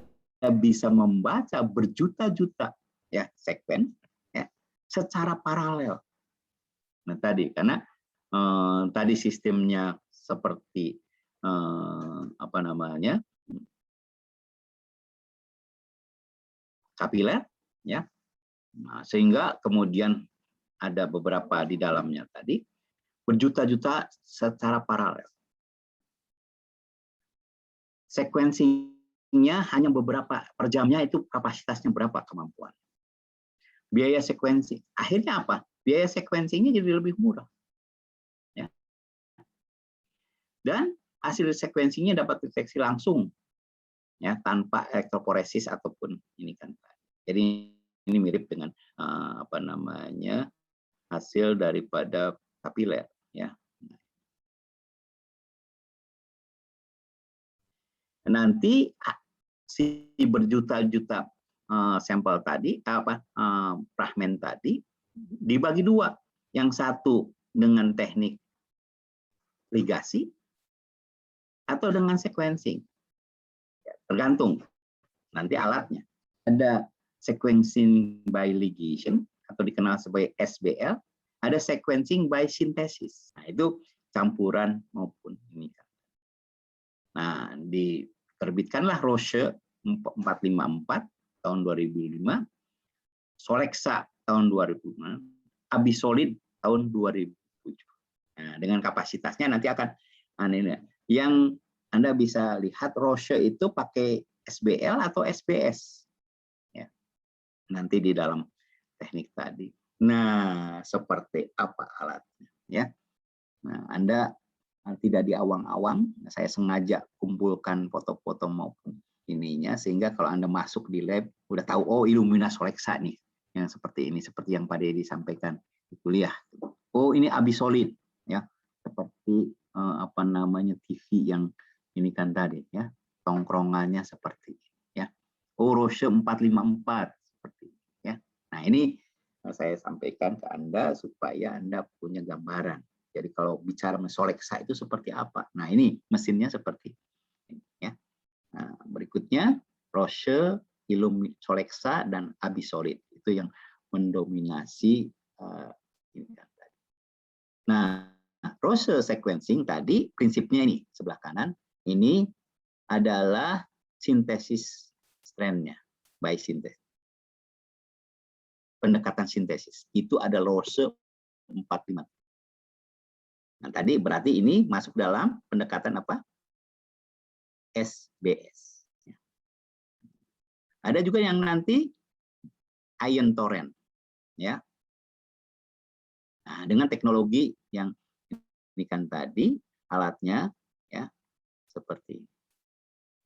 bisa membaca berjuta-juta ya sekuen ya secara paralel. Nah, tadi karena tadi sistemnya seperti kapiler ya. Nah, sehingga kemudian ada beberapa di dalamnya tadi berjuta-juta secara paralel. Sequencing-nya hanya beberapa per jamnya, itu kapasitasnya berapa kemampuan. Biaya sequencing akhirnya apa? Biaya sequencing-nya jadi lebih murah. Ya. Dan hasil sequencing-nya dapat deteksi langsung ya tanpa elektroforesis ataupun ini kan. Jadi ini mirip dengan hasil daripada kapiler ya. Nanti si berjuta-juta sampel tadi fragmen tadi dibagi 2. Yang satu dengan teknik ligasi atau dengan sequencing. Ya, tergantung nanti alatnya. Ada sequencing by ligation atau dikenal sebagai SBL, ada sequencing by synthesis. Nah, itu campuran maupun ini. Nah, diterbitkanlah Roche 454 tahun 2005, Solexa tahun 2005, Abisolid tahun 2007. Nah, dengan kapasitasnya nanti akan yang Anda bisa lihat Roche itu pakai SBL atau SBS. Ya. Nanti di dalam teknik tadi. Nah, seperti apa alatnya ya. Nah, Anda tidak diawang-awang, saya sengaja kumpulkan foto-foto maupun ininya sehingga kalau Anda masuk di lab udah tahu oh Illumina Solexa nih yang seperti ini, seperti yang Pak Dedi sampaikan di kuliah. Oh ini Abisolid ya, seperti apa namanya TV yang ini kan tadi ya, tongkrongannya seperti ya. Oh Roche 454 seperti ya. Nah ini saya sampaikan ke Anda supaya Anda punya gambaran. Jadi kalau bicara Solexa itu seperti apa? Nah ini mesinnya seperti ini ya. Nah, berikutnya Roche, Solexa dan Abisolid itu yang mendominasi ini kan tadi. Nah, Roche sequencing tadi prinsipnya ini sebelah kanan ini adalah sintesis strandnya by sintesis. Pendekatan sintesis itu ada Roche 45. Nah, tadi berarti ini masuk dalam pendekatan apa? SBS. Ada juga yang nanti ion torrent, ya. Nah, dengan teknologi yang ini kan tadi alatnya, ya, seperti ini.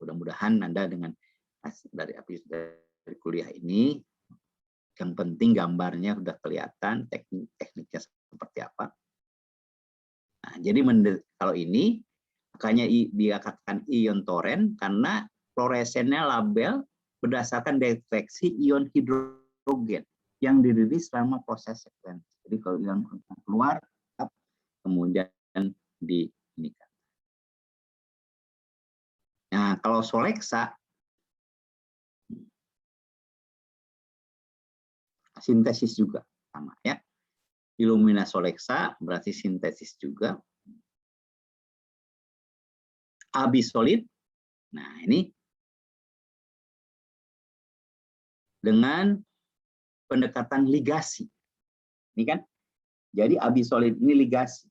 Mudah-mudahan Anda dengan dari kuliah ini, yang penting gambarnya sudah kelihatan, tekniknya seperti apa. Nah, jadi kalau ini makanya dikatakan ion torrent karena fluoresennya label berdasarkan deteksi ion hidrogen yang dirilis selama proses sekuensi. Jadi kalau yang keluar kemudian di ini. Nah, kalau Solexa sintesis juga sama ya. Illumina Solexa berarti sintesis juga. Abisolid. Nah, ini dengan pendekatan ligasi. Ini kan. Jadi Abisolid ini ligasi.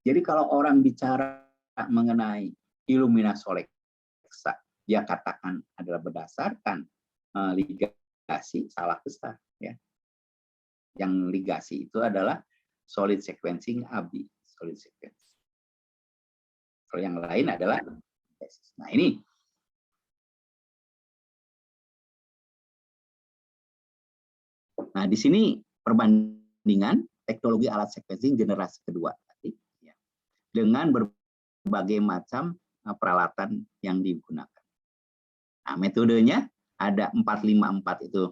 Jadi kalau orang bicara mengenai Illumina Solexa, dia katakan adalah berdasarkan ligasi, salah besar ya. Yang ligasi itu adalah solid sequencing ABI, solid sequencing. Kalau yang lain adalah nah ini nah di sini perbandingan teknologi alat sequencing generasi kedua tadi ya, dengan berbagai macam peralatan yang digunakan. Nah, metodenya ada 454 itu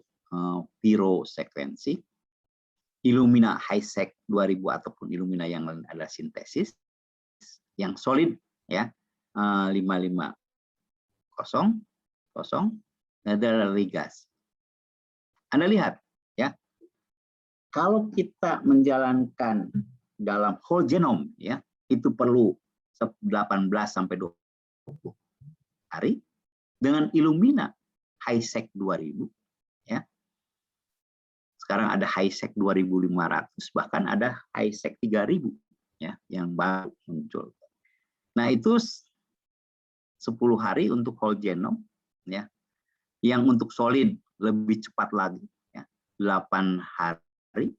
Piro sequencing, Illumina HiSeq 2000 ataupun Illumina yang lain adalah sintesis, yang solid ya 550 adalah ligasi. Anda lihat ya, kalau kita menjalankan dalam whole genome ya, itu perlu 18 sampai 20 hari. Dengan Illumina HiSeq 2000 ya. Sekarang ada HiSeq 2500, bahkan ada HiSeq 3000 ya yang baru muncul. Nah, itu 10 hari untuk whole genome ya. Yang untuk solid lebih cepat lagi ya, 8 hari.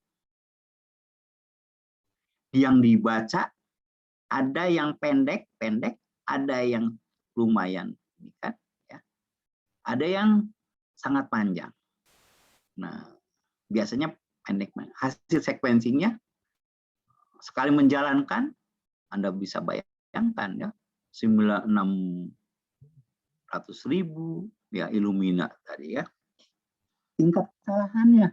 Yang dibaca ada yang pendek, ada yang lumayan ini kan ya. Ada yang sangat panjang. Nah, biasanya pendek. Hasil sequencingnya sekali menjalankan Anda bisa bayangkan ya 600.000 ya Illumina tadi ya. Tingkat kesalahannya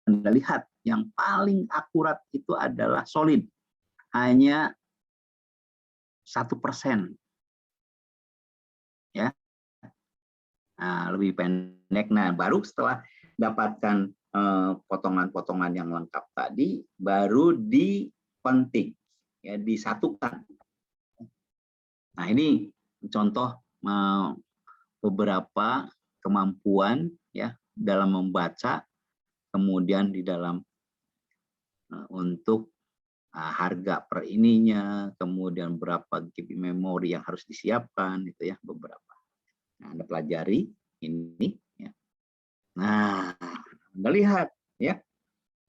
Anda lihat yang paling akurat itu adalah solid, hanya 1% ya. Nah, lebih pendek. Nah, baru setelah dapatkan potongan-potongan yang lengkap tadi, baru dipenting, ya, disatukan. Nah, ini contoh beberapa kemampuan ya dalam membaca, kemudian di dalam untuk harga per ininya, kemudian berapa GB memori yang harus disiapkan, itu ya beberapa. Nah, Anda pelajari ini. Ya. Nah, melihat ya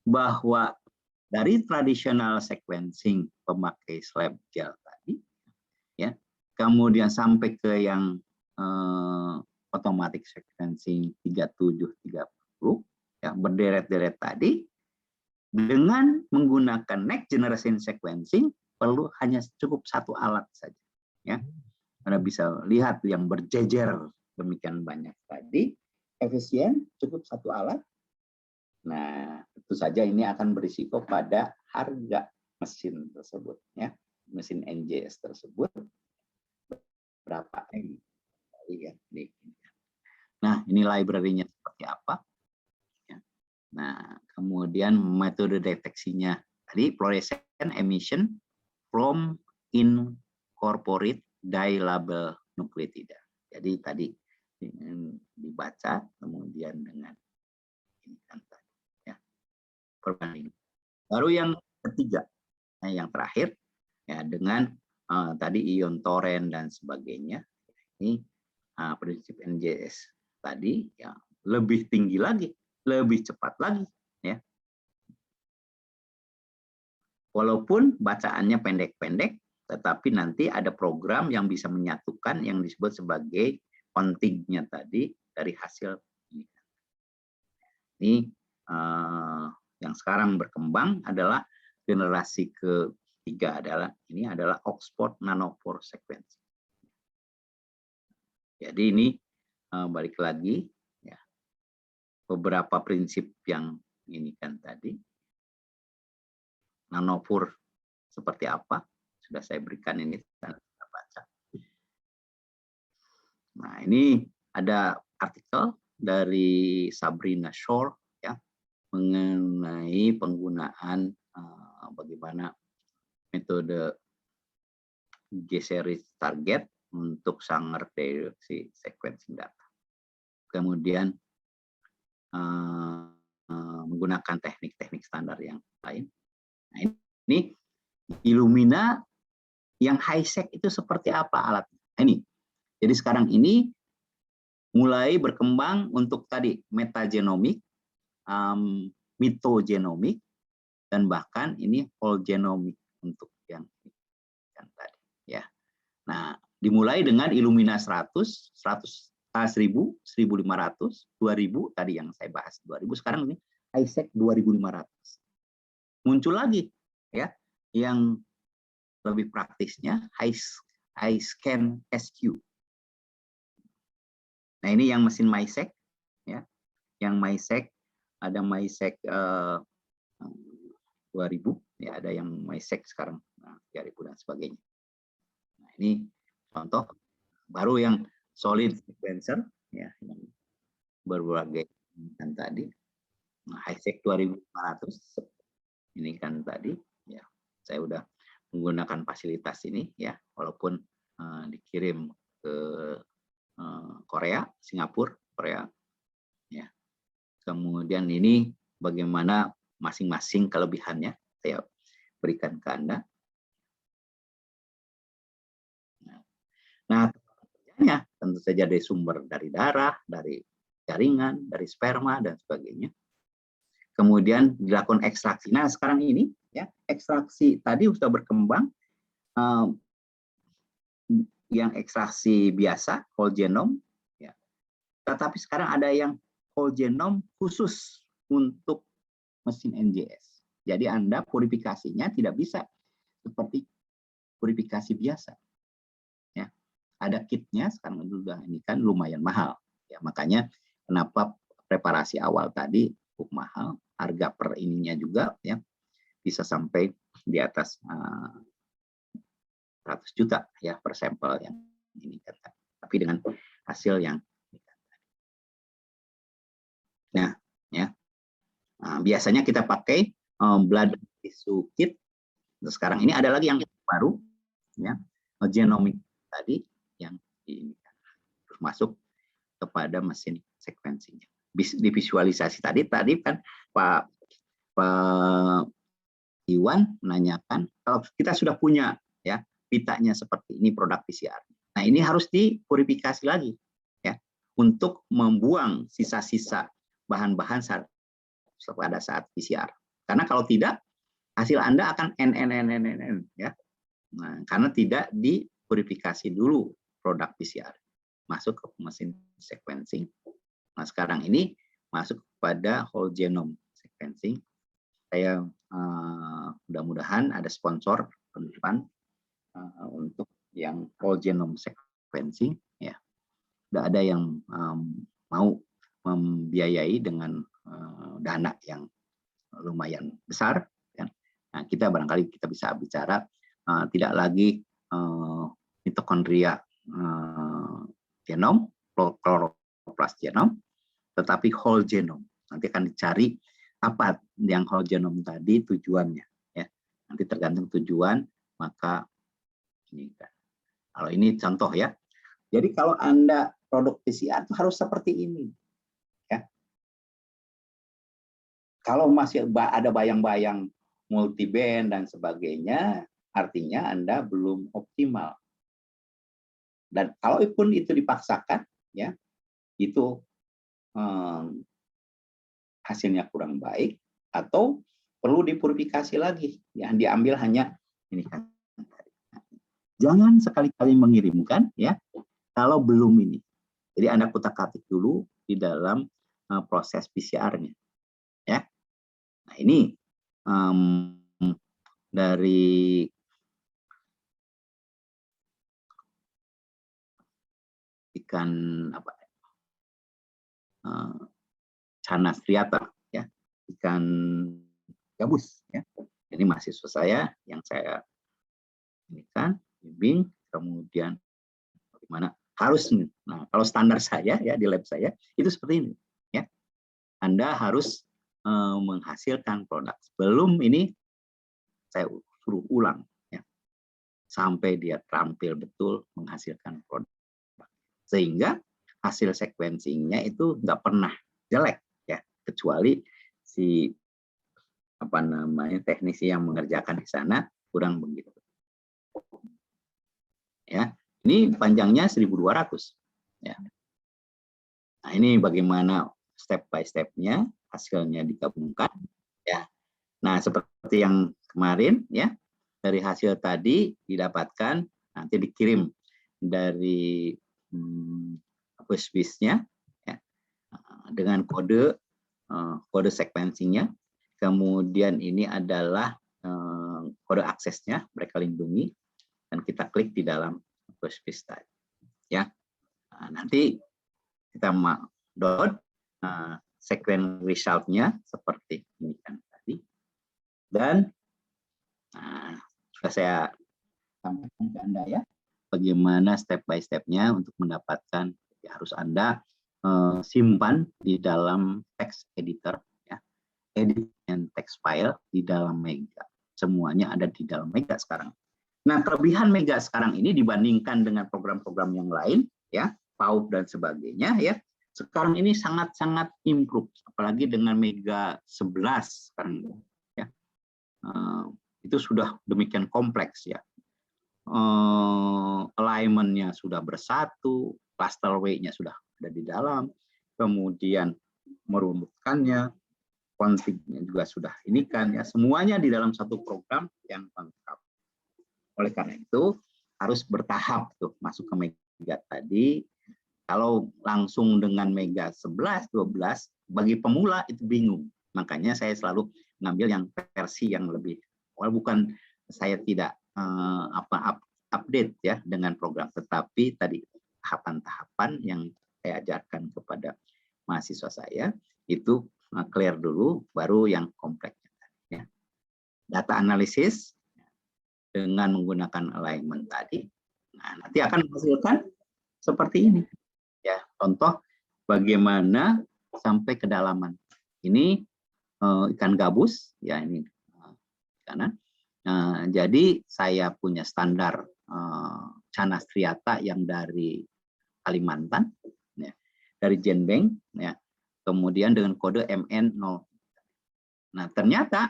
bahwa dari traditional sequencing pemakai slab gel tadi, ya, kemudian sampai ke yang automatic sequencing 3730, ya, berderet-deret tadi, dengan menggunakan next generation sequencing perlu hanya cukup satu alat saja, ya. Anda bisa lihat yang berjejer demikian banyak tadi, efisien, cukup satu alat. Nah, tentu saja ini akan berisiko pada harga mesin tersebut, ya, mesin NJS tersebut berapa M. Nah, ini library-nya seperti apa? Ya. Nah, kemudian metode deteksinya tadi fluorescent emission from incorporate di-label nucleotida. Jadi tadi dibaca, kemudian dengan ini kan tadi, ya, perbandingan. Baru yang ketiga, yang terakhir, ya, dengan tadi ion toren dan sebagainya. Ini prinsip NJS tadi, ya, lebih tinggi lagi, lebih cepat lagi, ya. Walaupun bacaannya pendek-pendek, tetapi nanti ada program yang bisa menyatukan yang disebut sebagai kontingnya tadi dari hasil ini. Ini yang sekarang berkembang adalah generasi ketiga, ini adalah Oxford Nanopore Sequencing. Jadi ini balik lagi, ya, beberapa prinsip yang ini kan tadi. Nanopore seperti apa sudah saya berikan, ini kita baca. Nah, ini ada artikel dari Sabrina Shore, ya, mengenai penggunaan bagaimana metode G-series target untuk Sanger deteksi sequencing data. Kemudian menggunakan teknik-teknik standar yang lain. Nah, ini Illumina yang high-sec itu seperti apa alatnya? Ini. Jadi sekarang ini mulai berkembang untuk tadi metagenomik, mitogenomik, dan bahkan ini whole genomic untuk yang tadi, ya. Nah, dimulai dengan Illumina 100, 1000, 1500, 2000 tadi yang saya bahas 2000, sekarang ini high-sec 2500. Muncul lagi, ya, yang lebih praktisnya high-scan SQ. Nah, ini yang mesin MySec, ya. Yang MySec ada MySec 2000, ya, ada yang MySec sekarang 3000 dan sebagainya. Nah, ini contoh baru yang solid sequencer, ya, yang berbagai kan tadi. Nah, high-sec 2500 ini kan tadi, ya, saya udah menggunakan fasilitas ini, ya, walaupun dikirim ke Korea, Singapura, Korea, ya. Kemudian ini bagaimana masing-masing kelebihannya saya berikan ke Anda. Nah, kerjanya tentu saja dari sumber dari darah, dari jaringan, dari sperma dan sebagainya. Kemudian dilakukan ekstraksi. Nah, sekarang ini, ya, ekstraksi tadi sudah berkembang, yang ekstraksi biasa whole genome, ya. Tetapi sekarang ada yang whole genome khusus untuk mesin NJS. Jadi Anda purifikasinya tidak bisa seperti purifikasi biasa, ya. Ada kitnya sekarang juga, ini kan lumayan mahal, ya. Makanya kenapa preparasi awal tadi cukup mahal, harga per ininya juga, ya, bisa sampai di atas 100 juta, ya, per sampel yang ini kan. Tapi dengan hasil yang nah, ya. Nah, biasanya kita pakai blood tissue kit. Sekarang ini ada lagi yang baru, ya, genomic tadi yang ini terus masuk kepada mesin sequencing. Divisualisasi tadi kan Pak Iwan menanyakan, kalau kita sudah punya, ya, pitanya seperti ini produk PCR. Nah, ini harus dipurifikasi lagi, ya, untuk membuang sisa-sisa bahan-bahan pada saat PCR. Karena kalau tidak, hasil Anda akan n ya. Nah, karena tidak dipurifikasi dulu produk PCR, masuk ke mesin sequencing. Nah, sekarang ini masuk pada whole genome sequencing. Saya mudah-mudahan ada sponsor ke depan untuk yang whole genome sequencing, ya. Tidak ada yang mau membiayai dengan dana yang lumayan besar. Ya. Nah, kita barangkali kita bisa bicara tidak lagi mitokondria genom, chloroplast genom, tetapi whole genome. Nanti akan dicari apa yang whole genome tadi tujuannya. Ya. Nanti tergantung tujuan, maka ini kan. Kalau ini contoh ya. Jadi kalau Anda produk PCR itu harus seperti ini. Ya. Kalau masih ada bayang-bayang multiband dan sebagainya, artinya Anda belum optimal. Dan kalaupun itu dipaksakan, ya, itu hasilnya kurang baik atau perlu dipurifikasi lagi. Yang diambil hanya ini kan. Jangan sekali-kali mengirimkan, ya, kalau belum ini. Jadi Anda kutak-katik dulu di dalam proses PCR-nya, ya. Nah, ini dari ikan apa? Canas triata, ya, ikan gabus, ya. Ini mahasiswa saya yang saya ini kan bimbing, kemudian bagaimana harus. Nah, kalau standar saya ya di lab saya itu seperti ini, ya. Anda harus menghasilkan produk. Sebelum ini saya suruh ulang, ya, sampai dia terampil betul menghasilkan produk. Sehingga hasil sequencing-nya itu nggak pernah jelek, ya, kecuali si apa namanya teknisi yang mengerjakan di sana kurang begitu. Ya, ini panjangnya 1.200. Ya. Nah, ini bagaimana step by step-nya, hasilnya digabungkan. Ya. Nah, seperti yang kemarin, ya, dari hasil tadi didapatkan, nanti dikirim dari push-nya, ya, dengan kode sequencing-nya. Kemudian ini adalah kode aksesnya, mereka lindungi, dan kita klik di dalam push tadi, ya. Nah, nanti kita download sequence result-nya seperti ini kan tadi, dan sudah saya sampaikan ke Anda, ya, bagaimana step by step-nya untuk mendapatkan. Ya, harus Anda simpan di dalam text editor, ya, edit and text file di dalam Mega. Semuanya ada di dalam Mega sekarang. Nah, kelebihan Mega sekarang ini dibandingkan dengan program-program yang lain, ya, PAUD dan sebagainya, ya, sekarang ini sangat-sangat improve, apalagi dengan Mega 11 sekarang, ya. Itu sudah demikian kompleks, ya. Alignment-nya sudah bersatu, cluster weight-nya sudah ada di dalam, kemudian merumuskannya, config-nya juga sudah ini kan, ya, semuanya di dalam satu program yang lengkap. Oleh karena itu harus bertahap tuh masuk ke Mega tadi. Kalau langsung dengan Mega 11, 12 bagi pemula itu bingung. Makanya saya selalu ngambil yang versi yang lebih, bukan saya tidak update, ya, dengan program, tetapi tadi tahapan-tahapan yang saya ajarkan kepada mahasiswa saya itu clear dulu, baru yang kompleks, ya. Data analisis dengan menggunakan alignment tadi, nah, nanti akan menghasilkan seperti ini, ya. Contoh bagaimana sampai kedalaman. Ini ikan gabus, ya, ini kanan. Jadi saya punya standar Canas triata yang dari Kalimantan, ya, dari Genbank, ya, kemudian dengan kode MN0. Nah, ternyata,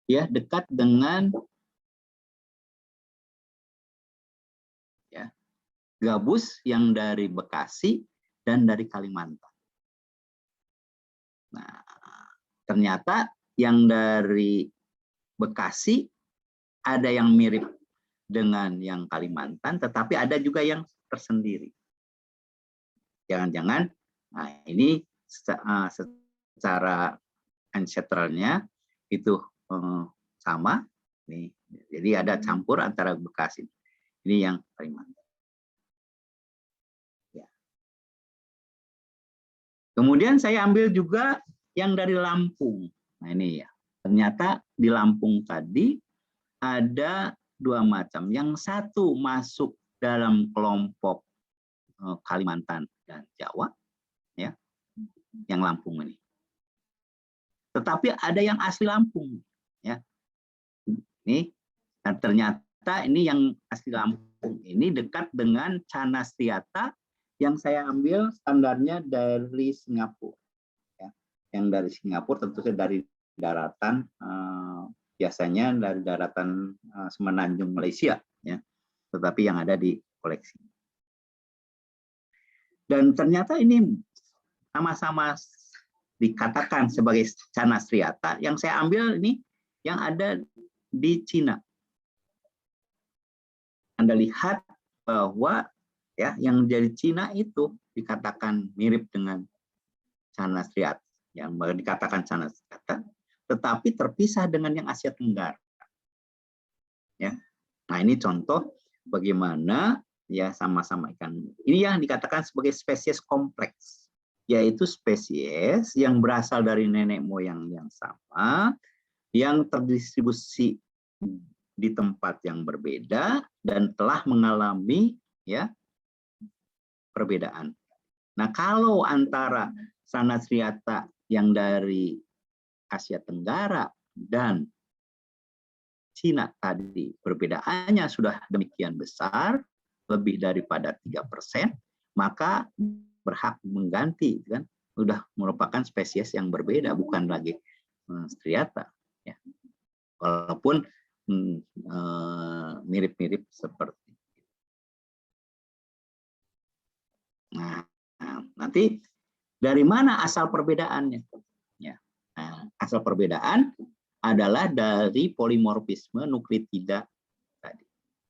ya, dekat dengan, ya, gabus yang dari Bekasi dan dari Kalimantan. Nah, ternyata yang dari Bekasi ada yang mirip dengan yang Kalimantan, tetapi ada juga yang tersendiri. Jangan-jangan, nah ini secara ancestralnya itu sama, nih. Jadi ada campur antara Bekasi. Ini yang Kalimantan. Ya. Kemudian saya ambil juga yang dari Lampung. Nah ini ya, ternyata di Lampung tadi ada dua macam. Yang satu masuk dalam kelompok Kalimantan dan Jawa, ya, yang Lampung ini. Tetapi ada yang asli Lampung, ya. Ini dan ternyata ini yang asli Lampung ini dekat dengan Canastriata yang saya ambil standarnya dari Singapura, ya. Yang dari Singapura tentu saja dari daratan biasanya dari daratan Semenanjung Malaysia, ya. Tetapi yang ada di koleksi. Dan ternyata ini sama-sama dikatakan sebagai Canastriata. Yang saya ambil ini yang ada di Cina. Anda lihat bahwa ya yang dari Cina itu dikatakan mirip dengan Canastriata, yang dikatakan Canastriata, tetapi terpisah dengan yang Asia Tenggara. Ya. Nah, ini contoh bagaimana ya sama-sama ikan. Ini yang dikatakan sebagai spesies kompleks, yaitu spesies yang berasal dari nenek moyang yang sama, yang terdistribusi di tempat yang berbeda dan telah mengalami ya perbedaan. Nah, kalau antara Canastriata yang dari Asia Tenggara dan Cina tadi perbedaannya sudah demikian besar, lebih daripada 3%, maka berhak mengganti, kan? Sudah merupakan spesies yang berbeda, bukan lagi striata, ya. Walaupun mirip-mirip seperti itu. Nah, nanti dari mana asal perbedaannya? Ya, nah, asal perbedaan adalah dari polimorfisme nukleotida tadi.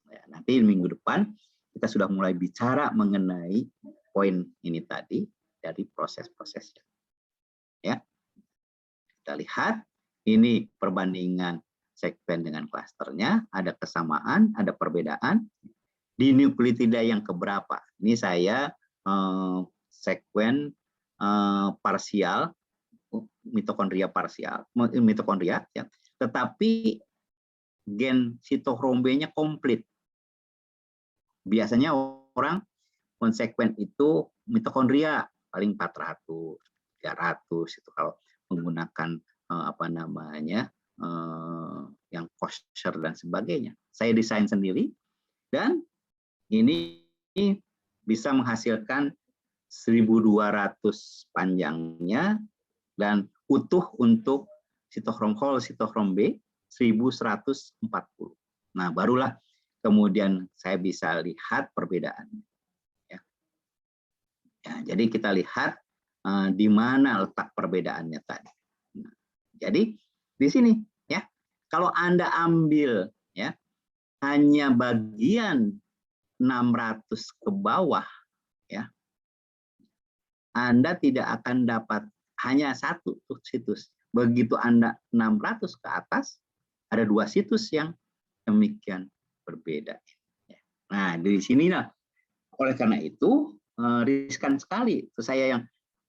Ya, nanti minggu depan kita sudah mulai bicara mengenai poin ini tadi dari proses-prosesnya. Ya, kita lihat ini perbandingan sekuen dengan klasternya, ada kesamaan, ada perbedaan di nukleotida yang keberapa. Ini saya sekuen parsial, mitokondria parsial, mitokondria, ya. Tetapi gen sitochrom-B-nya komplit. Biasanya orang konsekuen itu mitokondria paling 400, 300 itu kalau menggunakan apa namanya yang kosher dan sebagainya. Saya desain sendiri dan ini bisa menghasilkan 1.200 panjangnya dan utuh untuk sitochrom whole, sitochrom B 1.140. Nah, barulah kemudian saya bisa lihat perbedaannya. Ya. Ya, jadi kita lihat di mana letak perbedaannya tadi. Nah, jadi di sini ya, kalau Anda ambil ya hanya bagian 600 ke bawah ya, Anda tidak akan dapat hanya satu situs. Begitu Anda 600 ke atas, ada dua situs yang demikian berbeda. Nah, dari sinilah, oleh karena itu, riskan sekali. Itu saya yang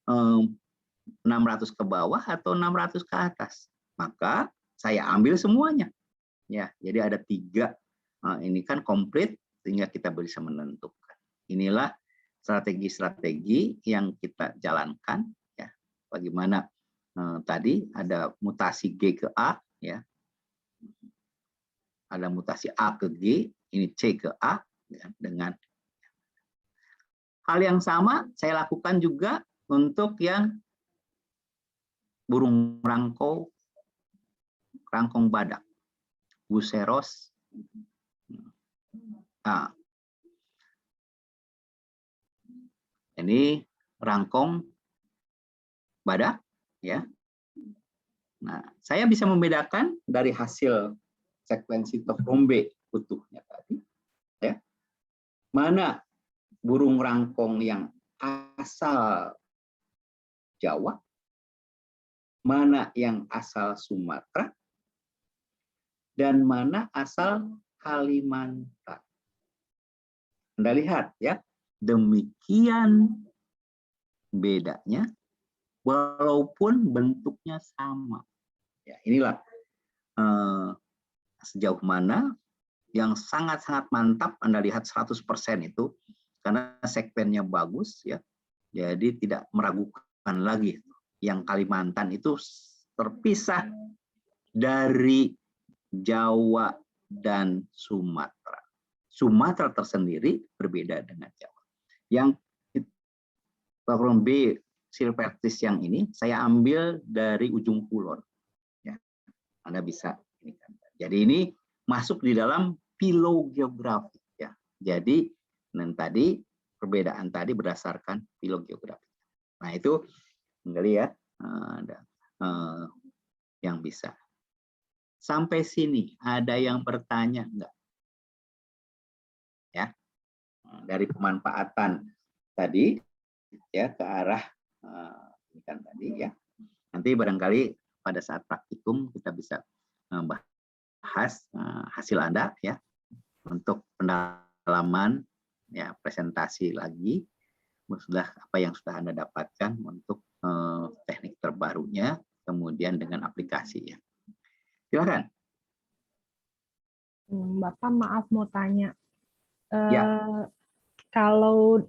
600 ke bawah atau 600 ke atas. Maka saya ambil semuanya. Ya, jadi ada 3. Ini kan komplit, sehingga kita bisa menentukan. Inilah strategi-strategi yang kita jalankan. Ya, bagaimana tadi ada mutasi G ke A, ya, ada mutasi A ke G, ini C ke A, ya, dengan hal yang sama saya lakukan juga untuk yang burung rangkong badak, Buceros. Nah, ini rangkong badak, ya. Nah, saya bisa membedakan dari hasil sekuensi Tokrombe utuhnya tadi, ya, mana burung rangkong yang asal Jawa, mana yang asal Sumatera, dan mana asal Kalimantan. Anda lihat ya, demikian bedanya walaupun bentuknya sama. Ya, inilah sejauh mana yang sangat-sangat mantap. Anda lihat 100% itu karena sekvennya bagus ya. Jadi tidak meragukan lagi yang Kalimantan itu terpisah dari Jawa dan Sumatera. Sumatera tersendiri berbeda dengan Jawa. Yang Tokrombe silvestris yang ini saya ambil dari ujung kulon. Ya, Anda bisa ini kan. Jadi ini masuk di dalam filogeografi ya. Jadi tadi perbedaan tadi berdasarkan filogeografi. Nah itu kembali ya ada yang bisa. Sampai sini ada yang bertanya enggak? Ya, dari pemanfaatan tadi ya ke arah ini kan tadi ya. Nanti barangkali pada saat praktikum kita bisa bahas hasil Anda ya untuk pendalaman ya, presentasi lagi sudah apa yang sudah Anda dapatkan untuk teknik terbarunya, kemudian dengan aplikasi ya. Silakan. Bapak maaf mau tanya. Ya. Kalau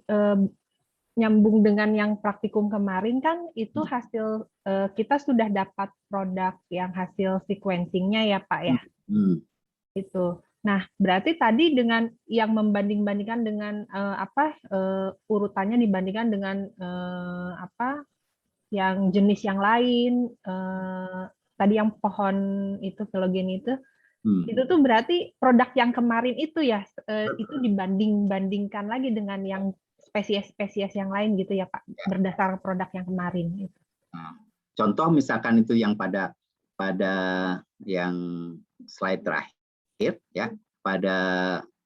nyambung dengan yang praktikum kemarin kan itu hasil kita sudah dapat produk yang hasil sequencingnya ya Pak ya. Itu. Nah berarti tadi dengan yang membanding-bandingkan dengan urutannya dibandingkan dengan yang jenis yang lain tadi yang pohon itu filogeni itu tuh berarti produk yang kemarin itu ya itu dibandingkan lagi dengan yang spesies-spesies yang lain gitu ya Pak ya. Berdasar produk yang kemarin itu. Nah, contoh misalkan itu yang pada yang slide terakhir ya, pada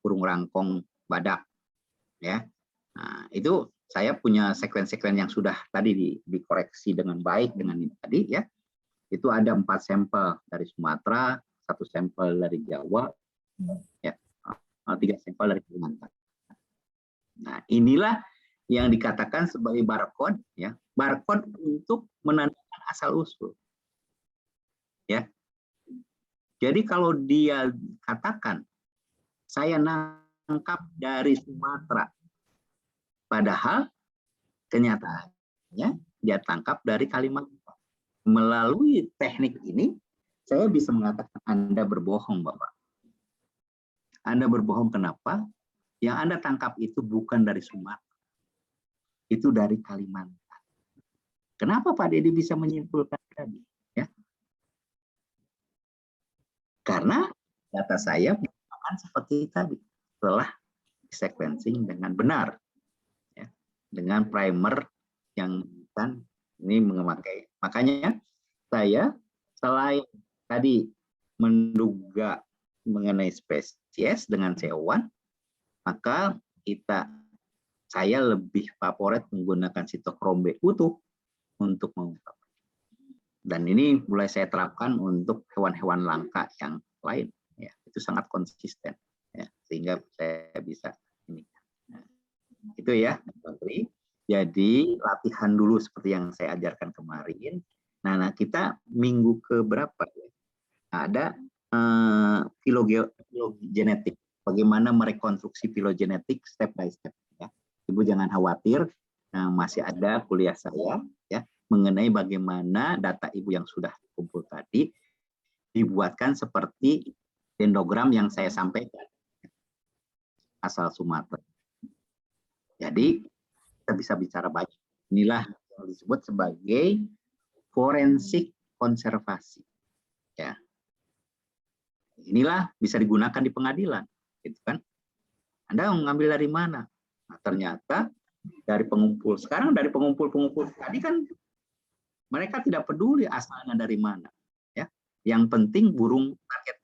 burung rangkong badak ya. Nah, itu saya punya sekuen-sekuen yang sudah tadi dikoreksi dengan baik dengan ini tadi ya. Itu ada 4 sampel dari Sumatera, 1 sampel dari Jawa, ya, 3 sampel dari Kalimantan. Nah, inilah yang dikatakan sebagai barcode, ya, barcode untuk menandakan asal usul. Ya, jadi kalau dia katakan saya nangkap dari Sumatera, padahal kenyataannya dia tangkap dari Kalimantan. Melalui teknik ini, saya bisa mengatakan Anda berbohong, Bapak. Anda berbohong kenapa? Yang Anda tangkap itu bukan dari Sumatera. Itu dari Kalimantan. Kenapa Pak Dedi bisa menyimpulkan tadi? Ya. Karena data saya bukan seperti tadi. Setelah sequencing dengan benar. Ya. Dengan primer yang kan ini memakai. Makanya saya selain tadi menduga mengenai spesies dengan CO1, maka saya lebih favorit menggunakan Sitokrombe utuh untuk mengungkap. Dan ini mulai saya terapkan untuk hewan-hewan langka yang lain. Ya, itu sangat konsisten. Ya, sehingga saya bisa ini. Nah, itu ya, Menteri. Jadi latihan dulu seperti yang saya ajarkan kemarin. Nah kita minggu ke berapa ya? Ada filogenetik. Bagaimana merekonstruksi filogenetik step by step. Ya. Ibu jangan khawatir, masih ada kuliah saya ya mengenai bagaimana data ibu yang sudah dikumpul tadi dibuatkan seperti dendrogram yang saya sampaikan asal Sumatera. Jadi kita bisa bicara banyak. Inilah yang disebut sebagai forensik konservasi. Ya. Inilah bisa digunakan di pengadilan, gitu kan? Anda mengambil dari mana? Nah, ternyata dari pengumpul. Sekarang dari pengumpul tadi kan mereka tidak peduli asalnya dari mana. Yang penting burung target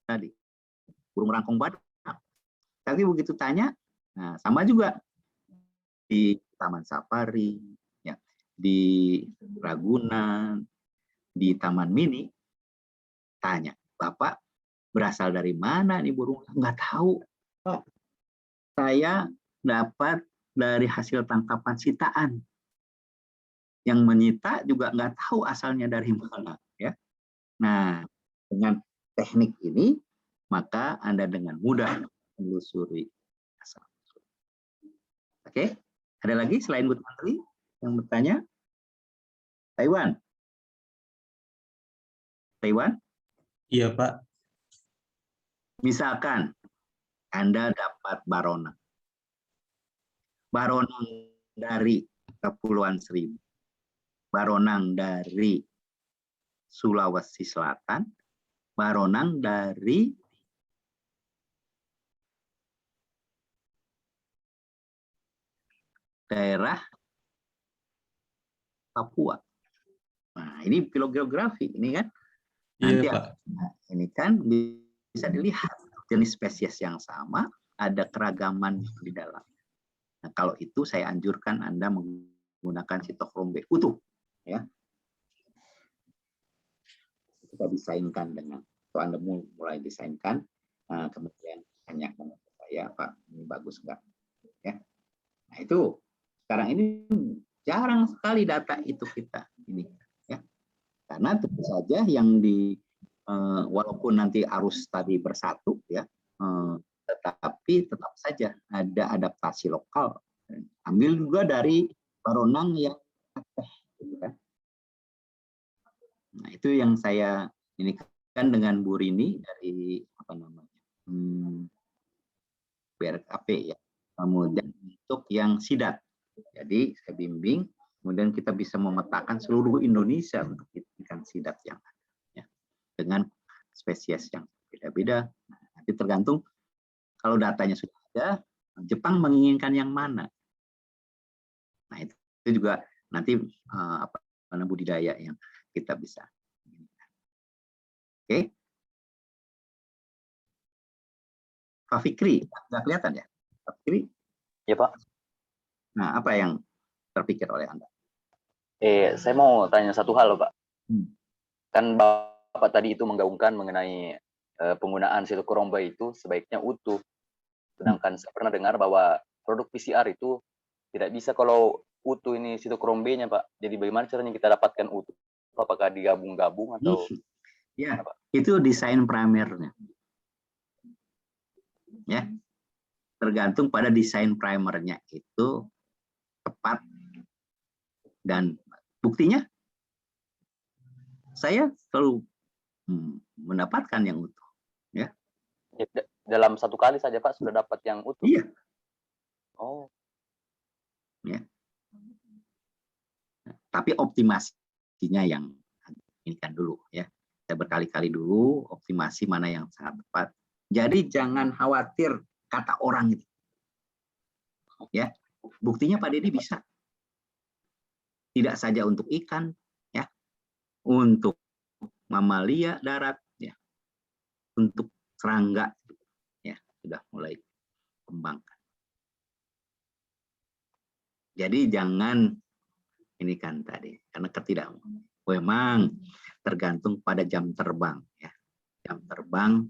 tadi, burung rangkong badak. Tapi begitu tanya, nah sama juga di Taman Safari, ya, di Ragunan, di Taman Mini, tanya, Bapak berasal dari mana nih burung? Nggak tahu. Oh, saya dapat dari hasil tangkapan sitaan. Yang menyita juga nggak tahu asalnya dari mana. Ya. Nah, dengan teknik ini, maka Anda dengan mudah menelusuri asal. Oke, ada lagi selain Bu Menteri yang bertanya? Taiwan? Taiwan? Iya, Pak. Misalkan Anda dapat baronang. Baronang dari Kepulauan Seribu. Baronang dari Sulawesi Selatan. Baronang dari daerah Papua. Nah, ini filogeografi, ini kan. Nanti Iya, Pak. Ini kan bisa dilihat jenis spesies yang sama, ada keragaman di dalam. Nah, kalau itu saya anjurkan Anda menggunakan sitochrom B utuh, ya. Kita desainkan dengan, atau Anda mulai desainkan, kemudian tanya ke saya, Pak, ini bagus nggak? Ya. Nah, itu sekarang ini jarang sekali data itu kita ini, ya. Karena tentu saja yang di walaupun nanti arus tadi bersatu, ya, tetapi tetap saja ada adaptasi lokal. Ambil juga dari baronang yang gitu kan. Nah, itu yang saya ini kan dengan Bu Rini dari apa namanya BRKP, ya. Kemudian untuk yang sidat, jadi saya bimbing, kemudian kita bisa memetakan seluruh Indonesia untuk ikan sidat yang ada, ya, dengan spesies yang beda-beda. Nanti tergantung kalau datanya sudah ada, Jepang menginginkan yang mana. Nah, itu juga nanti apa budidaya yang kita bisa. Oke. Pak Fikri, nggak kelihatan ya? Pak Fikri? Ya, Pak. Nah, apa yang terpikir oleh Anda? Saya mau tanya satu hal, Pak. Kan Bapak tadi itu menggaungkan mengenai penggunaan sitokromba itu sebaiknya utuh. Sedangkan saya pernah dengar bahwa produk PCR itu tidak bisa kalau utuh ini sitokrombenya, Pak. Jadi bagaimana caranya kita dapatkan utuh? Apakah digabung-gabung atau? Ya, itu desain primernya. Ya, tergantung pada desain primernya itu tepat, dan buktinya saya selalu mendapatkan yang utuh, ya. Dalam satu kali saja Pak sudah dapat yang utuh. Iya. Oh. Ya. Tapi optimasinya yang ini kan dulu, ya. Saya berkali-kali dulu optimasi mana yang sangat tepat. Jadi jangan khawatir kata orang itu. Ya. Buktinya Pak Dedi bisa. Tidak saja untuk ikan, ya. Untuk mamalia darat, ya. Untuk serangga, ya, sudah mulai kembangkan. Jadi jangan ini kan tadi, karena memang tergantung pada jam terbang, ya. Jam terbang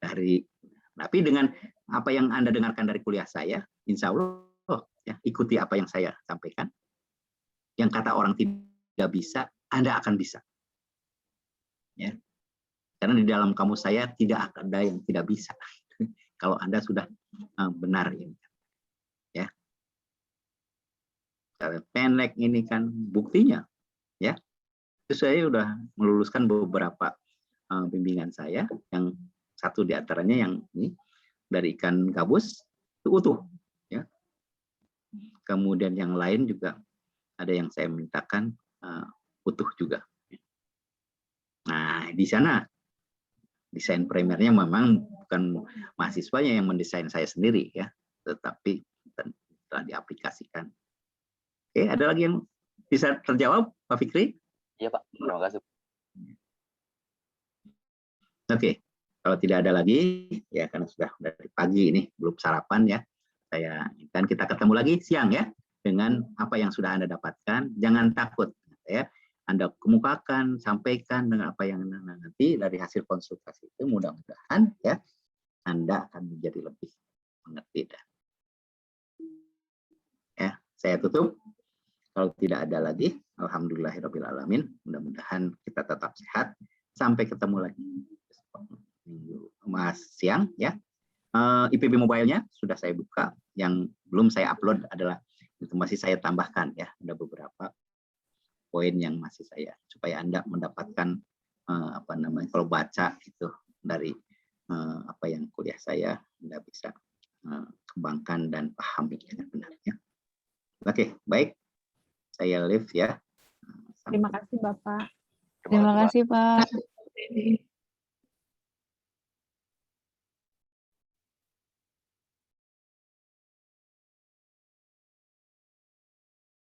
dari, tapi dengan apa yang Anda dengarkan dari kuliah saya, insya Allah, ya, ikuti apa yang saya sampaikan. Yang kata orang tidak bisa, Anda akan bisa. Ya. Karena di dalam kamus saya tidak ada yang tidak bisa. Kalau Anda sudah benar ini. Ya. Pendek ini kan buktinya, ya. Itu saya sudah meluluskan beberapa bimbingan saya, yang satu di antaranya yang ini dari ikan gabus itu utuh, ya. Kemudian yang lain juga ada yang saya mintakan utuh juga. Nah, di sana desain primernya memang bukan mahasiswanya yang mendesain saya sendiri, ya, tetapi telah diaplikasikan. Oke, ada lagi yang bisa terjawab, Pak Fikri? Iya Pak, terima kasih. Oke, kalau tidak ada lagi, ya karena sudah dari pagi ini belum sarapan ya. Dan kita ketemu lagi siang ya dengan apa yang sudah Anda dapatkan. Jangan takut ya. Anda kemukakan, sampaikan dengan apa yang nanti dari hasil konsultasi itu, mudah-mudahan ya Anda akan menjadi lebih mengerti. Ya, saya tutup. Kalau tidak ada lagi, alhamdulillahirrabbilalamin. Mudah-mudahan kita tetap sehat. Sampai ketemu lagi Mas siang ya. IPB Mobile-nya sudah saya buka. Yang belum saya upload adalah itu masih saya tambahkan ya. Ada beberapa poin yang masih saya, supaya Anda mendapatkan kalau baca itu dari apa yang kuliah saya, Anda bisa kembangkan dan pahami dengan benar ya. Oke, baik. Saya live ya. Terima kasih Bapak. Terima kasih Pak.